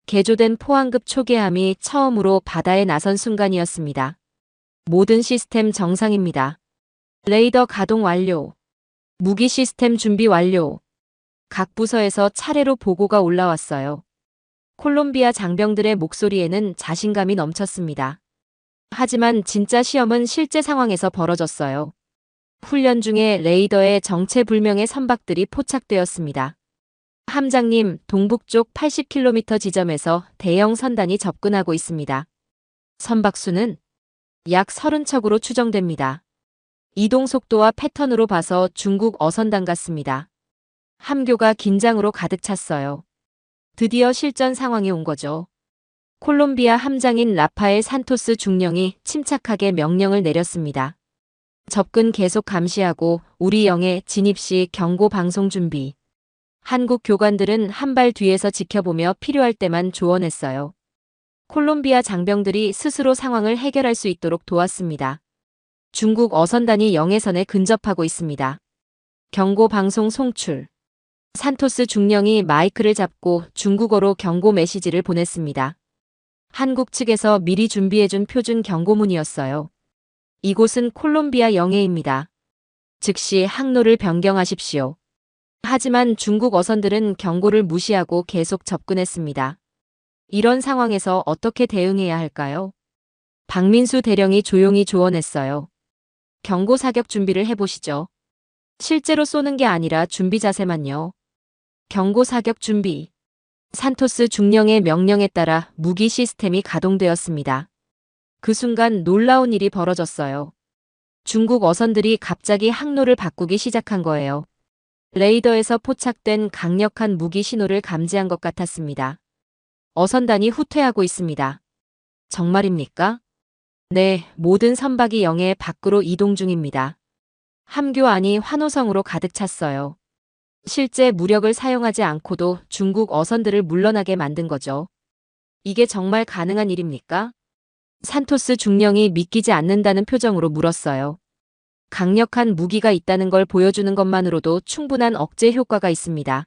개조된 포항급 초계함이 처음으로 바다에 나선 순간이었습니다. 모든 시스템 정상입니다. 레이더 가동 완료. 무기 시스템 준비 완료. 각 부서에서 차례로 보고가 올라왔어요. 콜롬비아 장병들의 목소리에는 자신감이 넘쳤습니다. 하지만 진짜 시험은 실제 상황에서 벌어졌어요. 훈련 중에 레이더에 정체불명의 선박들이 포착되었습니다. 함장님, 동북쪽 80km 지점에서 대형 선단이 접근하고 있습니다. 선박수는 약 30척으로 추정됩니다. 이동 속도와 패턴으로 봐서 중국 어선단 같습니다. 함교가 긴장으로 가득 찼어요. 드디어 실전 상황이 온 거죠. 콜롬비아 함장인 라파엘 산토스 중령이 침착하게 명령을 내렸습니다. 접근 계속 감시하고 우리 영해 진입 시 경고 방송 준비. 한국 교관들은 한 발 뒤에서 지켜보며 필요할 때만 조언했어요. 콜롬비아 장병들이 스스로 상황을 해결할 수 있도록 도왔습니다. 중국 어선단이 영해선에 근접하고 있습니다. 경고 방송 송출. 산토스 중령이 마이크를 잡고 중국어로 경고 메시지를 보냈습니다. 한국 측에서 미리 준비해준 표준 경고문이었어요. 이곳은 콜롬비아 영해입니다. 즉시 항로를 변경하십시오. 하지만 중국 어선들은 경고를 무시하고 계속 접근했습니다. 이런 상황에서 어떻게 대응해야 할까요? 박민수 대령이 조용히 조언했어요. 경고 사격 준비를 해보시죠. 실제로 쏘는 게 아니라 준비 자세만요. 경고 사격 준비. 산토스 중령의 명령에 따라 무기 시스템이 가동되었습니다. 그 순간 놀라운 일이 벌어졌어요. 중국 어선들이 갑자기 항로를 바꾸기 시작한 거예요. 레이더에서 포착된 강력한 무기 신호를 감지한 것 같았습니다. 어선단이 후퇴하고 있습니다. 정말입니까? 네, 모든 선박이 영해 밖으로 이동 중입니다. 함교 안이 환호성으로 가득 찼어요. 실제 무력을 사용하지 않고도 중국 어선들을 물러나게 만든 거죠. 이게 정말 가능한 일입니까? 산토스 중령이 믿기지 않는다는 표정으로 물었어요. 강력한 무기가 있다는 걸 보여주는 것만으로도 충분한 억제 효과가 있습니다.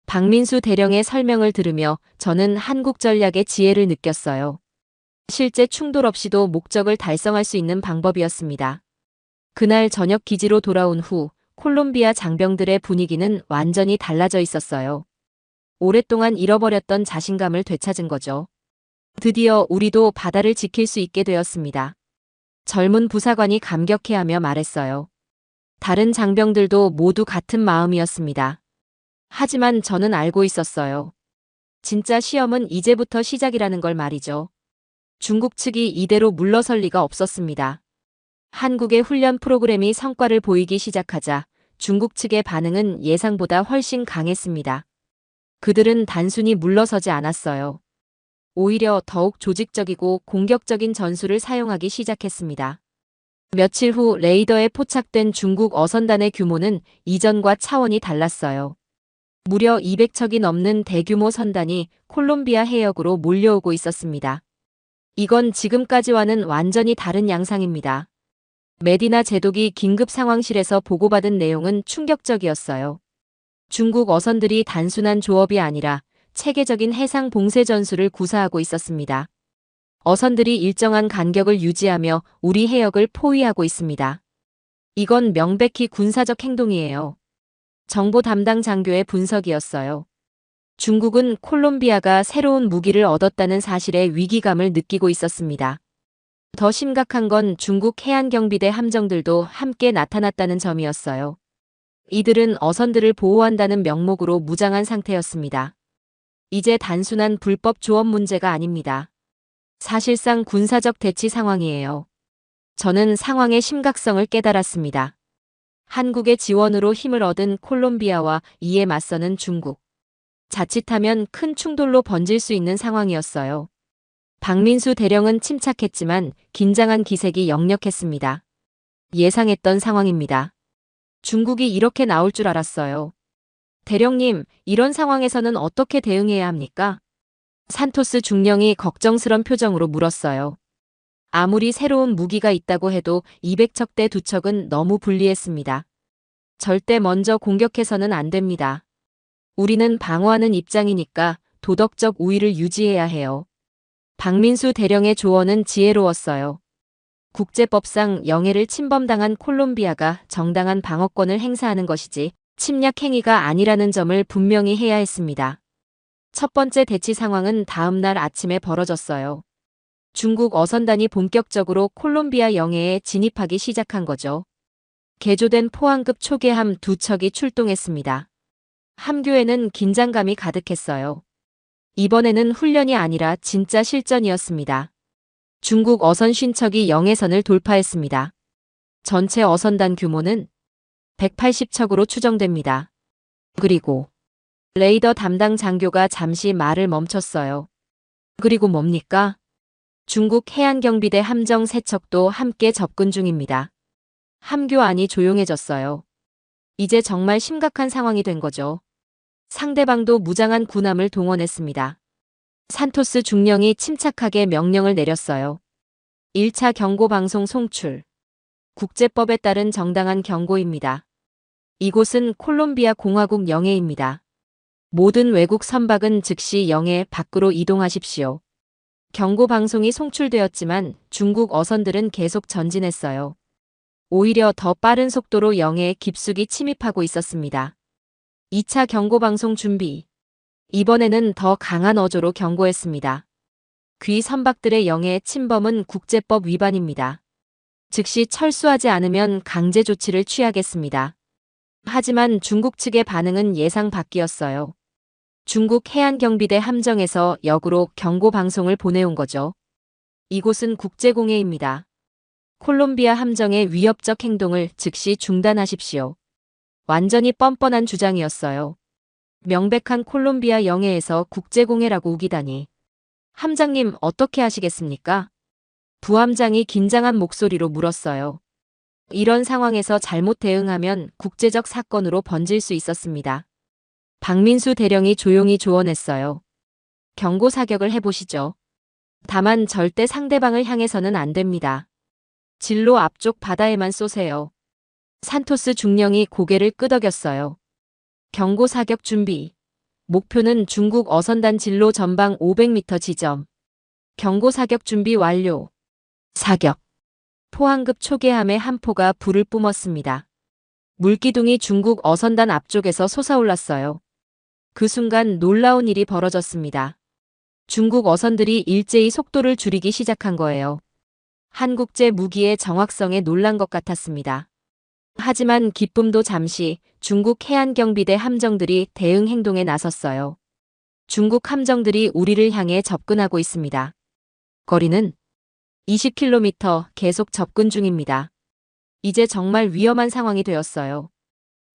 박민수 대령의 설명을 들으며 저는 한국 전략의 지혜를 느꼈어요. 실제 충돌 없이도 목적을 달성할 수 있는 방법이었습니다. 그날 저녁 기지로 돌아온 후 콜롬비아 장병들의 분위기는 완전히 달라져 있었어요. 오랫동안 잃어버렸던 자신감을 되찾은 거죠. 드디어 우리도 바다를 지킬 수 있게 되었습니다. 젊은 부사관이 감격해하며 말했어요. 다른 장병들도 모두 같은 마음이었습니다. 하지만 저는 알고 있었어요. 진짜 시험은 이제부터 시작이라는 걸 말이죠. 중국 측이 이대로 물러설 리가 없었습니다. 한국의 훈련 프로그램이 성과를 보이기 시작하자 중국 측의 반응은 예상보다 훨씬 강했습니다. 그들은 단순히 물러서지 않았어요. 오히려 더욱 조직적이고 공격적인 전술을 사용하기 시작했습니다. 며칠 후 레이더에 포착된 중국 어선단의 규모는 이전과 차원이 달랐어요. 무려 200척이 넘는 대규모 선단이 콜롬비아 해역으로 몰려오고 있었습니다. 이건 지금까지와는 완전히 다른 양상입니다. 메디나 제독이 긴급 상황실에서 보고받은 내용은 충격적이었어요. 중국 어선들이 단순한 조업이 아니라 체계적인 해상 봉쇄 전술을 구사하고 있었습니다. 어선들이 일정한 간격을 유지하며 우리 해역을 포위하고 있습니다. 이건 명백히 군사적 행동이에요. 정보 담당 장교의 분석이었어요. 중국은 콜롬비아가 새로운 무기를 얻었다는 사실에 위기감을 느끼고 있었습니다. 더 심각한 건 중국 해안경비대 함정들도 함께 나타났다는 점이었어요. 이들은 어선들을 보호한다는 명목으로 무장한 상태였습니다. 이제 단순한 불법 조업 문제가 아닙니다. 사실상 군사적 대치 상황이에요. 저는 상황의 심각성을 깨달았습니다. 한국의 지원으로 힘을 얻은 콜롬비아와 이에 맞서는 중국. 자칫하면 큰 충돌로 번질 수 있는 상황이었어요. 박민수 대령은 침착했지만 긴장한 기색이 역력했습니다. 예상했던 상황입니다. 중국이 이렇게 나올 줄 알았어요. 대령님, 이런 상황에서는 어떻게 대응해야 합니까? 산토스 중령이 걱정스런 표정으로 물었어요. 아무리 새로운 무기가 있다고 해도 200척 대 2척은 너무 불리했습니다. 절대 먼저 공격해서는 안 됩니다. 우리는 방어하는 입장이니까 도덕적 우위를 유지해야 해요. 박민수 대령의 조언은 지혜로웠어요. 국제법상 영해를 침범당한 콜롬비아가 정당한 방어권을 행사하는 것이지 침략 행위가 아니라는 점을 분명히 해야 했습니다. 첫 번째 대치 상황은 다음 날 아침에 벌어졌어요. 중국 어선단이 본격적으로 콜롬비아 영해에 진입하기 시작한 거죠. 개조된 포항급 초계함 2척이 출동했습니다. 함교에는 긴장감이 가득했어요. 이번에는 훈련이 아니라 진짜 실전이었습니다. 중국 어선 50척이 영해선을 돌파했습니다. 전체 어선단 규모는 180척으로 추정됩니다. 그리고 레이더 담당 장교가 잠시 말을 멈췄어요. 그리고 뭡니까? 중국 해안경비대 함정 3척도 함께 접근 중입니다. 함교 안이 조용해졌어요. 이제 정말 심각한 상황이 된 거죠. 상대방도 무장한 군함을 동원했습니다. 산토스 중령이 침착하게 명령을 내렸어요. 1차 경고방송 송출. 국제법에 따른 정당한 경고입니다. 이곳은 콜롬비아 공화국 영해입니다. 모든 외국 선박은 즉시 영해 밖으로 이동하십시오. 경고 방송이 송출되었지만 중국 어선들은 계속 전진했어요. 오히려 더 빠른 속도로 영해에 깊숙이 침입하고 있었습니다. 2차 경고 방송 준비. 이번에는 더 강한 어조로 경고했습니다. 귀 선박들의 영해 침범은 국제법 위반입니다. 즉시 철수하지 않으면 강제 조치를 취하겠습니다. 하지만 중국 측의 반응은 예상 밖이었어요. 중국 해안경비대 함정에서 역으로 경고 방송을 보내온 거죠. 이곳은 국제공해입니다. 콜롬비아 함정의 위협적 행동을 즉시 중단하십시오. 완전히 뻔뻔한 주장이었어요. 명백한 콜롬비아 영해에서 국제공해라고 우기다니. 함장님 어떻게 하시겠습니까? 부함장이 긴장한 목소리로 물었어요. 이런 상황에서 잘못 대응하면 국제적 사건으로 번질 수 있었습니다. 박민수 대령이 조용히 조언했어요. 경고 사격을 해보시죠. 다만 절대 상대방을 향해서는 안 됩니다. 진로 앞쪽 바다에만 쏘세요. 산토스 중령이 고개를 끄덕였어요. 경고 사격 준비. 목표는 중국 어선단 진로 전방 500m 지점. 경고 사격 준비 완료. 사격. 포항급 초계함의 한 포가 불을 뿜었습니다. 물기둥이 중국 어선단 앞쪽에서 솟아올랐어요. 그 순간 놀라운 일이 벌어졌습니다. 중국 어선들이 일제히 속도를 줄이기 시작한 거예요. 한국제 무기의 정확성에 놀란 것 같았습니다. 하지만 기쁨도 잠시 중국 해안경비대 함정들이 대응 행동에 나섰어요. 중국 함정들이 우리를 향해 접근하고 있습니다. 거리는 20km 계속 접근 중입니다. 이제 정말 위험한 상황이 되었어요.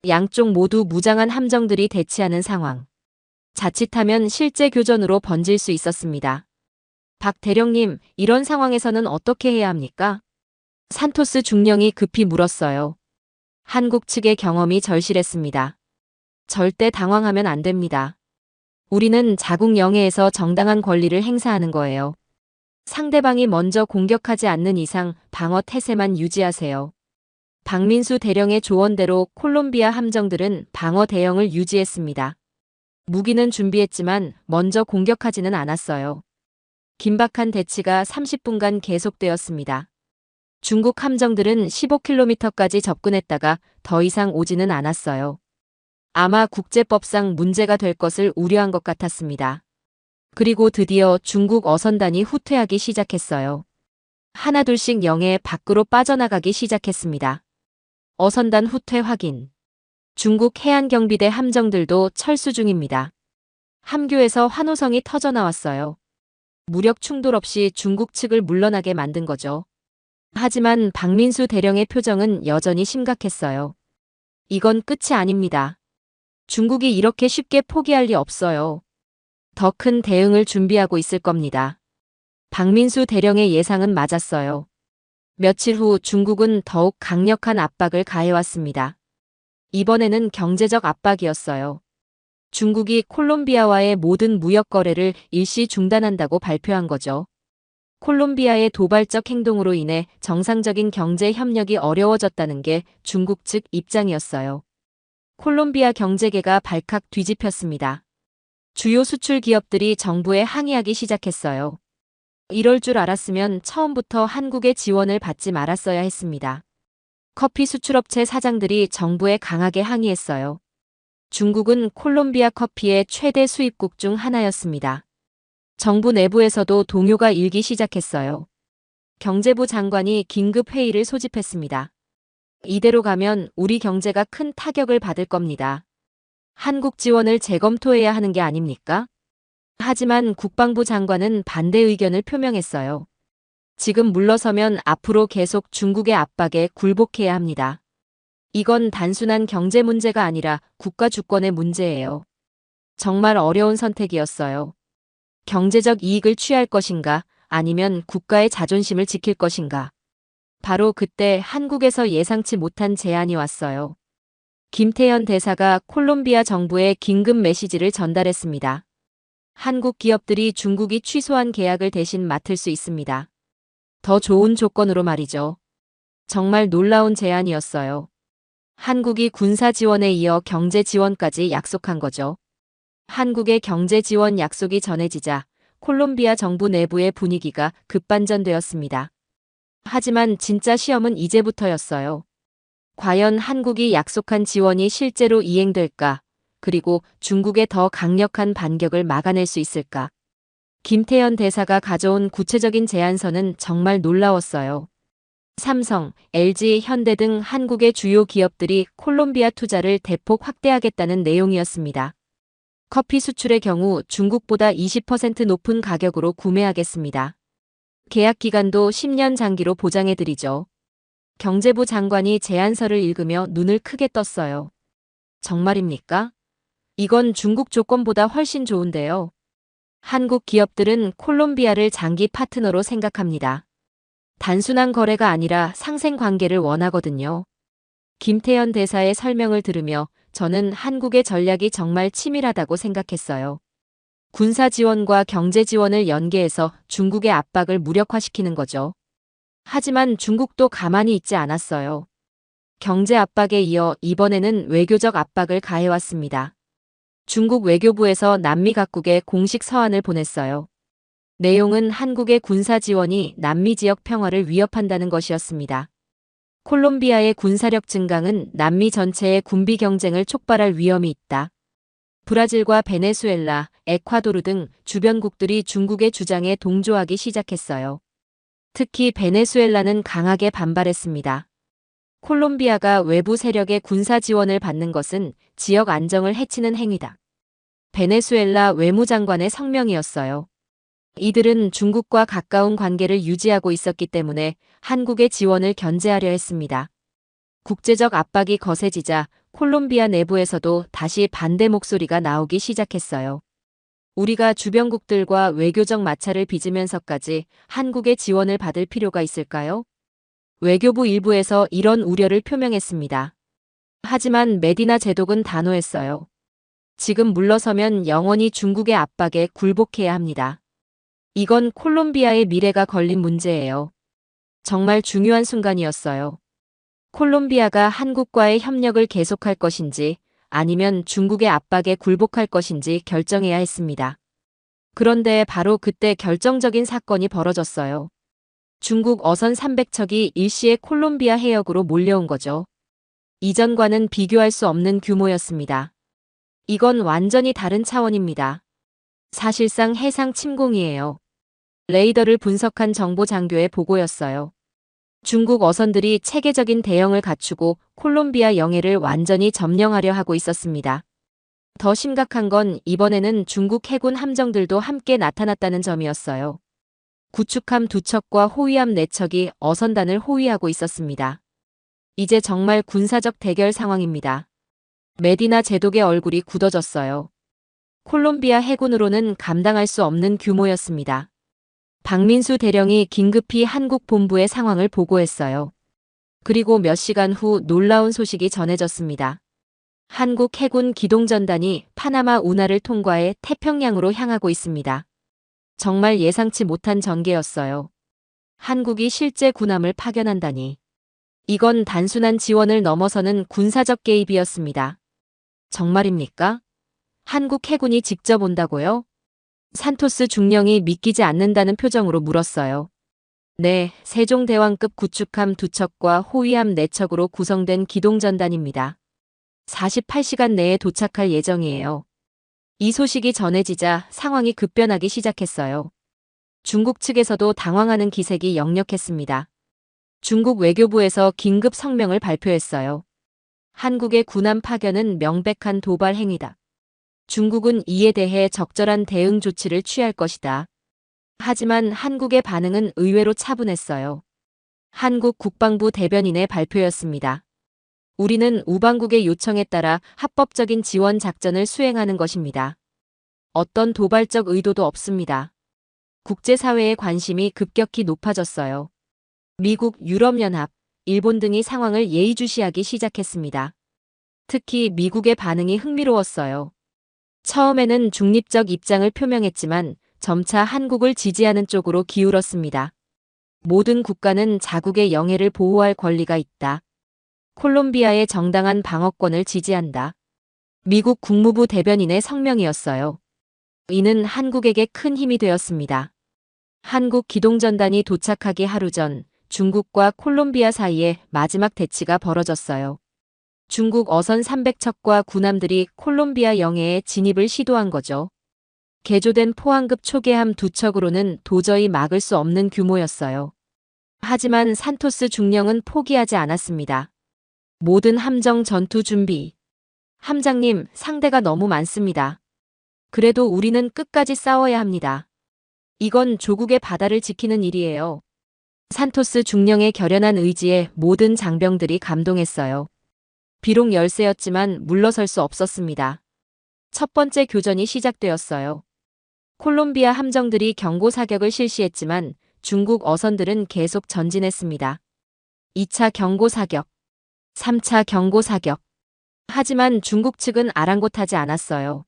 양쪽 모두 무장한 함정들이 대치하는 상황. 자칫하면 실제 교전으로 번질 수 있었습니다. 박 대령님, 이런 상황에서는 어떻게 해야 합니까? 산토스 중령이 급히 물었어요. 한국 측의 경험이 절실했습니다. 절대 당황하면 안 됩니다. 우리는 자국 영해에서 정당한 권리를 행사하는 거예요. 상대방이 먼저 공격하지 않는 이상 방어 태세만 유지하세요. 박민수 대령의 조언대로 콜롬비아 함정들은 방어 대형을 유지했습니다. 무기는 준비했지만 먼저 공격하지는 않았어요. 긴박한 대치가 30분간 계속되었습니다. 중국 함정들은 15km까지 접근했다가 더 이상 오지는 않았어요. 아마 국제법상 문제가 될 것을 우려한 것 같았습니다. 그리고 드디어 중국 어선단이 후퇴하기 시작했어요. 하나둘씩 영해 밖으로 빠져나가기 시작했습니다. 어선단 후퇴 확인. 중국 해안경비대 함정들도 철수 중입니다. 함교에서 환호성이 터져나왔어요. 무력 충돌 없이 중국 측을 물러나게 만든 거죠. 하지만 박민수 대령의 표정은 여전히 심각했어요. 이건 끝이 아닙니다. 중국이 이렇게 쉽게 포기할 리 없어요. 더 큰 대응을 준비하고 있을 겁니다. 박민수 대령의 예상은 맞았어요. 며칠 후 중국은 더욱 강력한 압박을 가해왔습니다. 이번에는 경제적 압박이었어요. 중국이 콜롬비아와의 모든 무역 거래를 일시 중단한다고 발표한 거죠. 콜롬비아의 도발적 행동으로 인해 정상적인 경제 협력이 어려워졌다는 게 중국 측 입장이었어요. 콜롬비아 경제계가 발칵 뒤집혔습니다. 주요 수출 기업들이 정부에 항의하기 시작했어요. 이럴 줄 알았으면 처음부터 한국의 지원을 받지 말았어야 했습니다. 커피 수출업체 사장들이 정부에 강하게 항의했어요. 중국은 콜롬비아 커피의 최대 수입국 중 하나였습니다. 정부 내부에서도 동요가 일기 시작했어요. 경제부 장관이 긴급 회의를 소집했습니다. 이대로 가면 우리 경제가 큰 타격을 받을 겁니다. 한국 지원을 재검토해야 하는 게 아닙니까? 하지만 국방부 장관은 반대 의견을 표명했어요. 지금 물러서면 앞으로 계속 중국의 압박에 굴복해야 합니다. 이건 단순한 경제 문제가 아니라 국가 주권의 문제예요. 정말 어려운 선택이었어요. 경제적 이익을 취할 것인가, 아니면 국가의 자존심을 지킬 것인가. 바로 그때 한국에서 예상치 못한 제안이 왔어요. 김태현 대사가 콜롬비아 정부에 긴급 메시지를 전달했습니다. 한국 기업들이 중국이 취소한 계약을 대신 맡을 수 있습니다. 더 좋은 조건으로 말이죠. 정말 놀라운 제안이었어요. 한국이 군사 지원에 이어 경제 지원까지 약속한 거죠. 한국의 경제 지원 약속이 전해지자 콜롬비아 정부 내부의 분위기가 급반전되었습니다. 하지만 진짜 시험은 이제부터였어요. 과연 한국이 약속한 지원이 실제로 이행될까? 그리고 중국의 더 강력한 반격을 막아낼 수 있을까? 김태현 대사가 가져온 구체적인 제안서는 정말 놀라웠어요. 삼성, LG, 현대 등 한국의 주요 기업들이 콜롬비아 투자를 대폭 확대하겠다는 내용이었습니다. 커피 수출의 경우 중국보다 20% 높은 가격으로 구매하겠습니다. 계약 기간도 10년 장기로 보장해드리죠. 경제부 장관이 제안서를 읽으며 눈을 크게 떴어요. 정말입니까? 이건 중국 조건보다 훨씬 좋은데요. 한국 기업들은 콜롬비아를 장기 파트너로 생각합니다. 단순한 거래가 아니라 상생 관계를 원하거든요. 김태현 대사의 설명을 들으며 저는 한국의 전략이 정말 치밀하다고 생각했어요. 군사 지원과 경제 지원을 연계해서 중국의 압박을 무력화시키는 거죠. 하지만 중국도 가만히 있지 않았어요. 경제 압박에 이어 이번에는 외교적 압박을 가해왔습니다. 중국 외교부에서 남미 각국에 공식 서한을 보냈어요. 내용은 한국의 군사 지원이 남미 지역 평화를 위협한다는 것이었습니다. 콜롬비아의 군사력 증강은 남미 전체의 군비 경쟁을 촉발할 위험이 있다. 브라질과 베네수엘라, 에콰도르 등 주변국들이 중국의 주장에 동조하기 시작했어요. 특히 베네수엘라는 강하게 반발했습니다. 콜롬비아가 외부 세력의 군사 지원을 받는 것은 지역 안정을 해치는 행위다. 베네수엘라 외무장관의 성명이었어요. 이들은 중국과 가까운 관계를 유지하고 있었기 때문에 한국의 지원을 견제하려 했습니다. 국제적 압박이 거세지자 콜롬비아 내부에서도 다시 반대 목소리가 나오기 시작했어요. 우리가 주변국들과 외교적 마찰을 빚으면서까지 한국의 지원을 받을 필요가 있을까요? 외교부 일부에서 이런 우려를 표명했습니다. 하지만 메디나 제독은 단호했어요. 지금 물러서면 영원히 중국의 압박에 굴복해야 합니다. 이건 콜롬비아의 미래가 걸린 문제예요. 정말 중요한 순간이었어요. 콜롬비아가 한국과의 협력을 계속할 것인지 아니면 중국의 압박에 굴복할 것인지 결정해야 했습니다. 그런데 바로 그때 결정적인 사건이 벌어졌어요. 중국 어선 300척이 일시에 콜롬비아 해역으로 몰려온 거죠. 이전과는 비교할 수 없는 규모였습니다. 이건 완전히 다른 차원입니다. 사실상 해상 침공이에요. 레이더를 분석한 정보 장교의 보고였어요. 중국 어선들이 체계적인 대형을 갖추고 콜롬비아 영해를 완전히 점령하려 하고 있었습니다. 더 심각한 건 이번에는 중국 해군 함정들도 함께 나타났다는 점이었어요. 구축함 2척과 호위함 4척이 어선단을 호위하고 있었습니다. 이제 정말 군사적 대결 상황입니다. 메디나 제독의 얼굴이 굳어졌어요. 콜롬비아 해군으로는 감당할 수 없는 규모였습니다. 박민수 대령이 긴급히 한국 본부에 상황을 보고했어요. 그리고 몇 시간 후 놀라운 소식이 전해졌습니다. 한국 해군 기동전단이 파나마 운하를 통과해 태평양으로 향하고 있습니다. 정말 예상치 못한 전개였어요. 한국이 실제 군함을 파견한다니. 이건 단순한 지원을 넘어서는 군사적 개입이었습니다. 정말입니까? 한국 해군이 직접 온다고요? 산토스 중령이 믿기지 않는다는 표정으로 물었어요. 네, 세종대왕급 구축함 2척과 호위함 4척으로 구성된 기동전단입니다. 48시간 내에 도착할 예정이에요. 이 소식이 전해지자 상황이 급변하기 시작했어요. 중국 측에서도 당황하는 기색이 역력했습니다. 중국 외교부에서 긴급 성명을 발표했어요. 한국의 군함 파견은 명백한 도발 행위다. 중국은 이에 대해 적절한 대응 조치를 취할 것이다. 하지만 한국의 반응은 의외로 차분했어요. 한국 국방부 대변인의 발표였습니다. 우리는 우방국의 요청에 따라 합법적인 지원 작전을 수행하는 것입니다. 어떤 도발적 의도도 없습니다. 국제사회의 관심이 급격히 높아졌어요. 미국, 유럽연합, 일본 등이 상황을 예의주시하기 시작했습니다. 특히 미국의 반응이 흥미로웠어요. 처음에는 중립적 입장을 표명했지만 점차 한국을 지지하는 쪽으로 기울었습니다. 모든 국가는 자국의 영해를 보호할 권리가 있다. 콜롬비아의 정당한 방어권을 지지한다. 미국 국무부 대변인의 성명이었어요. 이는 한국에게 큰 힘이 되었습니다. 한국 기동전단이 도착하기 하루 전 중국과 콜롬비아 사이에 마지막 대치가 벌어졌어요. 중국 어선 300척과 군함들이 콜롬비아 영해에 진입을 시도한 거죠. 개조된 포항급 초계함 2척으로는 도저히 막을 수 없는 규모였어요. 하지만 산토스 중령은 포기하지 않았습니다. 모든 함정 전투 준비. 함장님, 상대가 너무 많습니다. 그래도 우리는 끝까지 싸워야 합니다. 이건 조국의 바다를 지키는 일이에요. 산토스 중령의 결연한 의지에 모든 장병들이 감동했어요. 비록 열세였지만 물러설 수 없었습니다. 첫 번째 교전이 시작되었어요. 콜롬비아 함정들이 경고 사격을 실시했지만 중국 어선들은 계속 전진했습니다. 2차 경고 사격, 3차 경고 사격. 하지만 중국 측은 아랑곳하지 않았어요.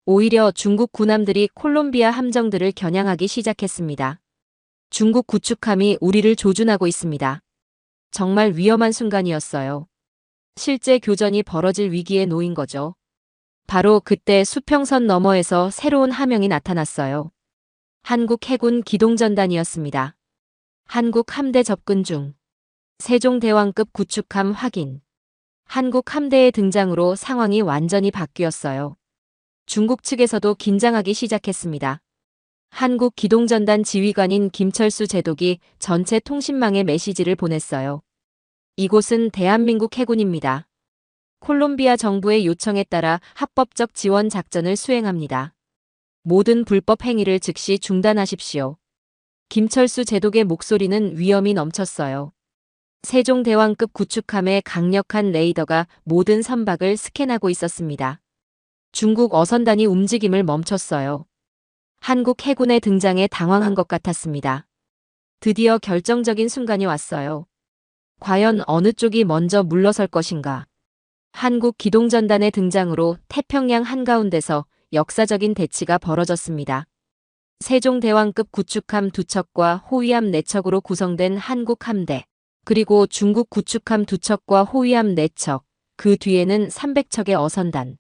오히려 중국 군함들이 콜롬비아 함정들을 겨냥하기 시작했습니다. 중국 구축함이 우리를 조준하고 있습니다. 정말 위험한 순간이었어요. 실제 교전이 벌어질 위기에 놓인 거죠. 바로 그때 수평선 너머에서 새로운 함영이 나타났어요. 한국 해군 기동전단이었습니다. 한국 함대 접근 중. 세종대왕급 구축함 확인. 한국 함대의 등장으로 상황이 완전히 바뀌었어요. 중국 측에서도 긴장하기 시작했습니다. 한국 기동전단 지휘관인 김철수 제독이 전체 통신망에 메시지를 보냈어요. 이곳은 대한민국 해군입니다. 콜롬비아 정부의 요청에 따라 합법적 지원 작전을 수행합니다. 모든 불법 행위를 즉시 중단하십시오. 김철수 제독의 목소리는 위험이 넘쳤어요. 세종대왕급 구축함의 강력한 레이더가 모든 선박을 스캔하고 있었습니다. 중국 어선단이 움직임을 멈췄어요. 한국 해군의 등장에 당황한 것 같았습니다. 드디어 결정적인 순간이 왔어요. 과연 어느 쪽이 먼저 물러설 것인가? 한국 기동전단의 등장으로 태평양 한가운데서 역사적인 대치가 벌어졌습니다. 세종대왕급 구축함 2척과 호위함 4척으로 구성된 한국 함대, 그리고 중국 구축함 2척과 호위함 4척, 그 뒤에는 300척의 어선단.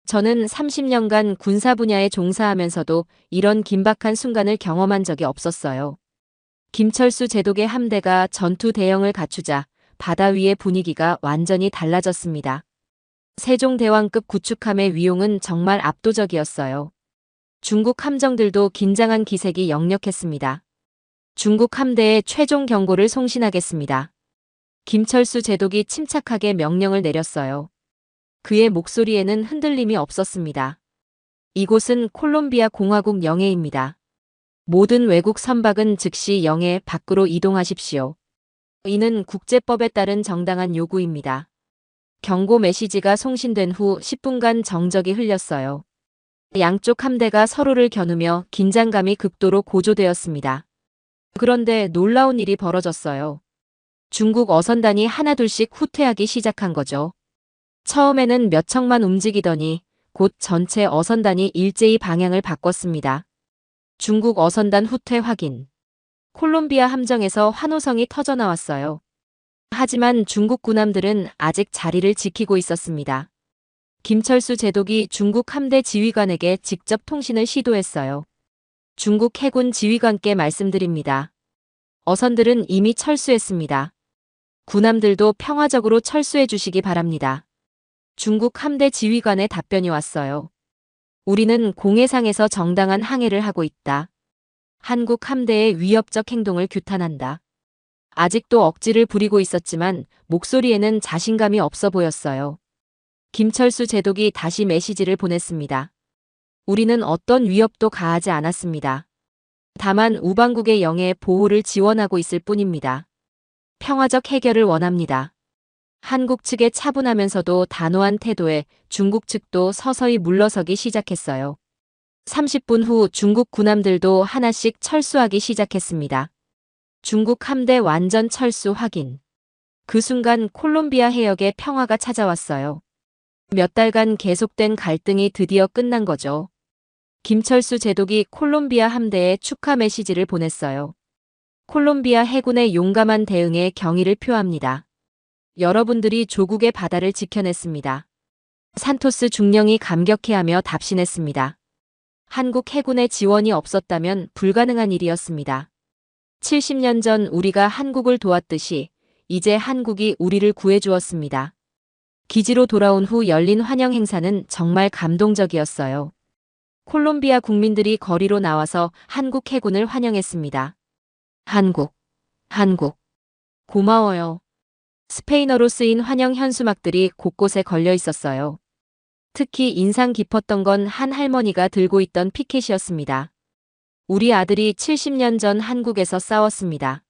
저는 30년간 군사 분야에 종사하면서도 이런 긴박한 순간을 경험한 적이 없었어요. 김철수 제독의 함대가 전투 대형을 갖추자 바다 위의 분위기가 완전히 달라졌습니다. 세종대왕급 구축함의 위용은 정말 압도적이었어요. 중국 함정들도 긴장한 기색이 역력했습니다. 중국 함대에 최종 경고를 송신하겠습니다. 김철수 제독이 침착하게 명령을 내렸어요. 그의 목소리에는 흔들림이 없었습니다. 이곳은 콜롬비아 공화국 영해입니다. 모든 외국 선박은 즉시 영해 밖으로 이동하십시오. 이는 국제법에 따른 정당한 요구입니다. 경고 메시지가 송신된 후 10분간 정적이 흘렸어요. 양쪽 함대가 서로를 겨누며 긴장감이 극도로 고조되었습니다. 그런데 놀라운 일이 벌어졌어요. 중국 어선단이 하나둘씩 후퇴하기 시작한 거죠. 처음에는 몇 척만 움직이더니 곧 전체 어선단이 일제히 방향을 바꿨습니다. 중국 어선단 후퇴 확인. 콜롬비아 함정에서 환호성이 터져 나왔어요. 하지만 중국 군함들은 아직 자리를 지키고 있었습니다. 김철수 제독이 중국 함대 지휘관에게 직접 통신을 시도했어요. 중국 해군 지휘관께 말씀드립니다. 어선들은 이미 철수했습니다. 군함들도 평화적으로 철수해 주시기 바랍니다. 중국 함대 지휘관의 답변이 왔어요. 우리는 공해상에서 정당한 항해를 하고 있다. 한국 함대의 위협적 행동을 규탄한다. 아직도 억지를 부리고 있었지만 목소리에는 자신감이 없어 보였어요. 김철수 제독이 다시 메시지를 보냈습니다. 우리는 어떤 위협도 가하지 않았습니다. 다만 우방국의 영해 보호를 지원하고 있을 뿐입니다. 평화적 해결을 원합니다. 한국 측의 차분하면서도 단호한 태도에 중국 측도 서서히 물러서기 시작했어요. 30분 후 중국 군함들도 하나씩 철수하기 시작했습니다. 중국 함대 완전 철수 확인. 그 순간 콜롬비아 해역에 평화가 찾아왔어요. 몇 달간 계속된 갈등이 드디어 끝난 거죠. 김철수 제독이 콜롬비아 함대에 축하 메시지를 보냈어요. 콜롬비아 해군의 용감한 대응에 경의를 표합니다. 여러분들이 조국의 바다를 지켜냈습니다. 산토스 중령이 감격해하며 답신했습니다. 한국 해군의 지원이 없었다면 불가능한 일이었습니다. 70년 전 우리가 한국을 도왔듯이 이제 한국이 우리를 구해주었습니다. 기지로 돌아온 후 열린 환영 행사는 정말 감동적이었어요. 콜롬비아 국민들이 거리로 나와서 한국 해군을 환영했습니다. 한국, 고마워요. 스페인어로 쓰인 환영 현수막들이 곳곳에 걸려 있었어요. 특히 인상 깊었던 건 한 할머니가 들고 있던 피켓이었습니다. 우리 아들이 70년 전 한국에서 싸웠습니다.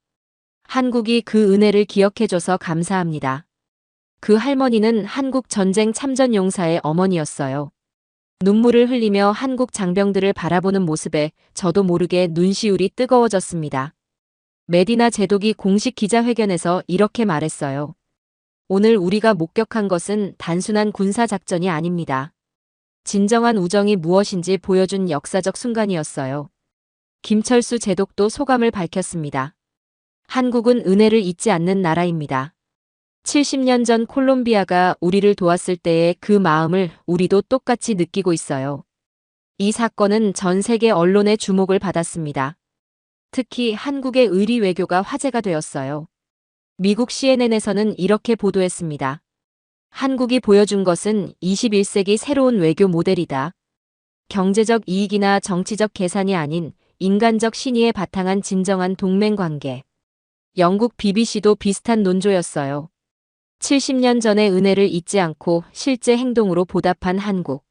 한국이 그 은혜를 기억해줘서 감사합니다. 그 할머니는 한국 전쟁 참전 용사의 어머니였어요. 눈물을 흘리며 한국 장병들을 바라보는 모습에 저도 모르게 눈시울이 뜨거워졌습니다. 메디나 제독이 공식 기자회견에서 이렇게 말했어요. 오늘 우리가 목격한 것은 단순한 군사작전이 아닙니다. 진정한 우정이 무엇인지 보여준 역사적 순간이었어요. 김철수 제독도 소감을 밝혔습니다. 한국은 은혜를 잊지 않는 나라입니다. 70년 전 콜롬비아가 우리를 도왔을 때의 그 마음을 우리도 똑같이 느끼고 있어요. 이 사건은 전 세계 언론의 주목을 받았습니다. 특히 한국의 의리 외교가 화제가 되었어요. 미국 CNN에서는 이렇게 보도했습니다. 한국이 보여준 것은 21세기 새로운 외교 모델이다. 경제적 이익이나 정치적 계산이 아닌 인간적 신의에 바탕한 진정한 동맹 관계. 영국 BBC도 비슷한 논조였어요. 70년 전의 은혜를 잊지 않고 실제 행동으로 보답한 한국.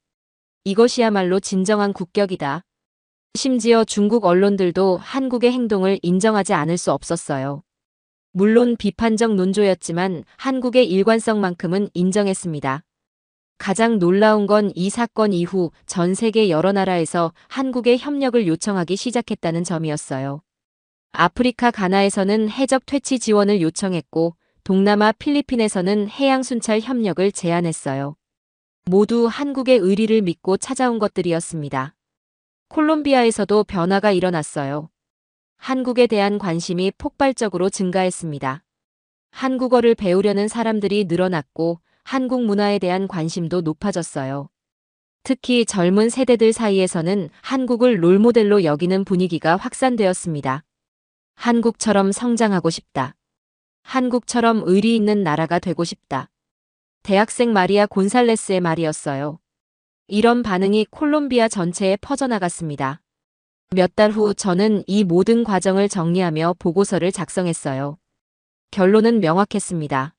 이것이야말로 진정한 국격이다. 심지어 중국 언론들도 한국의 행동을 인정하지 않을 수 없었어요. 물론 비판적 논조였지만 한국의 일관성만큼은 인정했습니다. 가장 놀라운 건 이 사건 이후 전 세계 여러 나라에서 한국의 협력을 요청하기 시작했다는 점이었어요. 아프리카 가나에서는 해적 퇴치 지원을 요청했고 동남아 필리핀에서는 해양 순찰 협력을 제안했어요. 모두 한국의 의리를 믿고 찾아온 것들이었습니다. 콜롬비아에서도 변화가 일어났어요. 한국에 대한 관심이 폭발적으로 증가했습니다. 한국어를 배우려는 사람들이 늘어났고 한국 문화에 대한 관심도 높아졌어요. 특히 젊은 세대들 사이에서는 한국을 롤모델로 여기는 분위기가 확산되었습니다. 한국처럼 성장하고 싶다. 한국처럼 의리 있는 나라가 되고 싶다. 대학생 마리아 곤살레스의 말이었어요. 이런 반응이 콜롬비아 전체에 퍼져나갔습니다. 몇 달 후 저는 이 모든 과정을 정리하며 보고서를 작성했어요. 결론은 명확했습니다.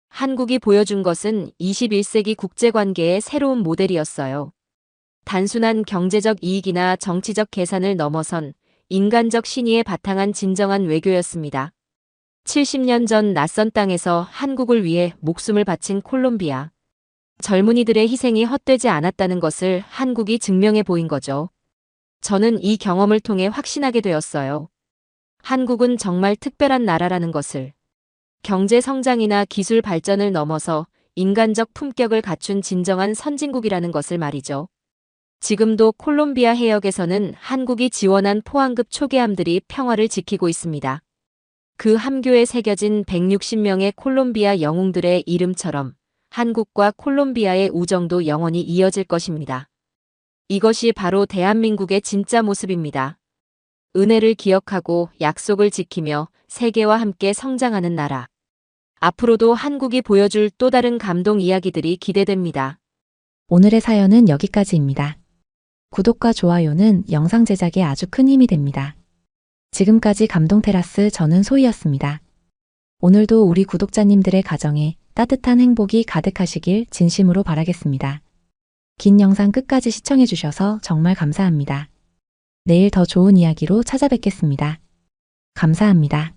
한국이 보여준 것은 21세기 국제관계의 새로운 모델이었어요. 단순한 경제적 이익이나 정치적 계산을 넘어선 인간적 신의에 바탕한 진정한 외교였습니다. 70년 전 낯선 땅에서 한국을 위해 목숨을 바친 콜롬비아. 젊은이들의 희생이 헛되지 않았다는 것을 한국이 증명해 보인 거죠. 저는 이 경험을 통해 확신하게 되었어요. 한국은 정말 특별한 나라라는 것을. 경제 성장이나 기술 발전을 넘어서 인간적 품격을 갖춘 진정한 선진국이라는 것을 말이죠. 지금도 콜롬비아 해역에서는 한국이 지원한 포항급 초계함들이 평화를 지키고 있습니다. 그 함교에 새겨진 160명의 콜롬비아 영웅들의 이름처럼 한국과 콜롬비아의 우정도 영원히 이어질 것입니다. 이것이 바로 대한민국의 진짜 모습입니다. 은혜를 기억하고 약속을 지키며 세계와 함께 성장하는 나라. 앞으로도 한국이 보여줄 또 다른 감동 이야기들이 기대됩니다. 오늘의 사연은 여기까지입니다. 구독과 좋아요는 영상 제작에 아주 큰 힘이 됩니다. 지금까지 감동테라스 저는 소희였습니다. 오늘도 우리 구독자님들의 가정에 따뜻한 행복이 가득하시길 진심으로 바라겠습니다. 긴 영상 끝까지 시청해주셔서 정말 감사합니다. 내일 더 좋은 이야기로 찾아뵙겠습니다. 감사합니다.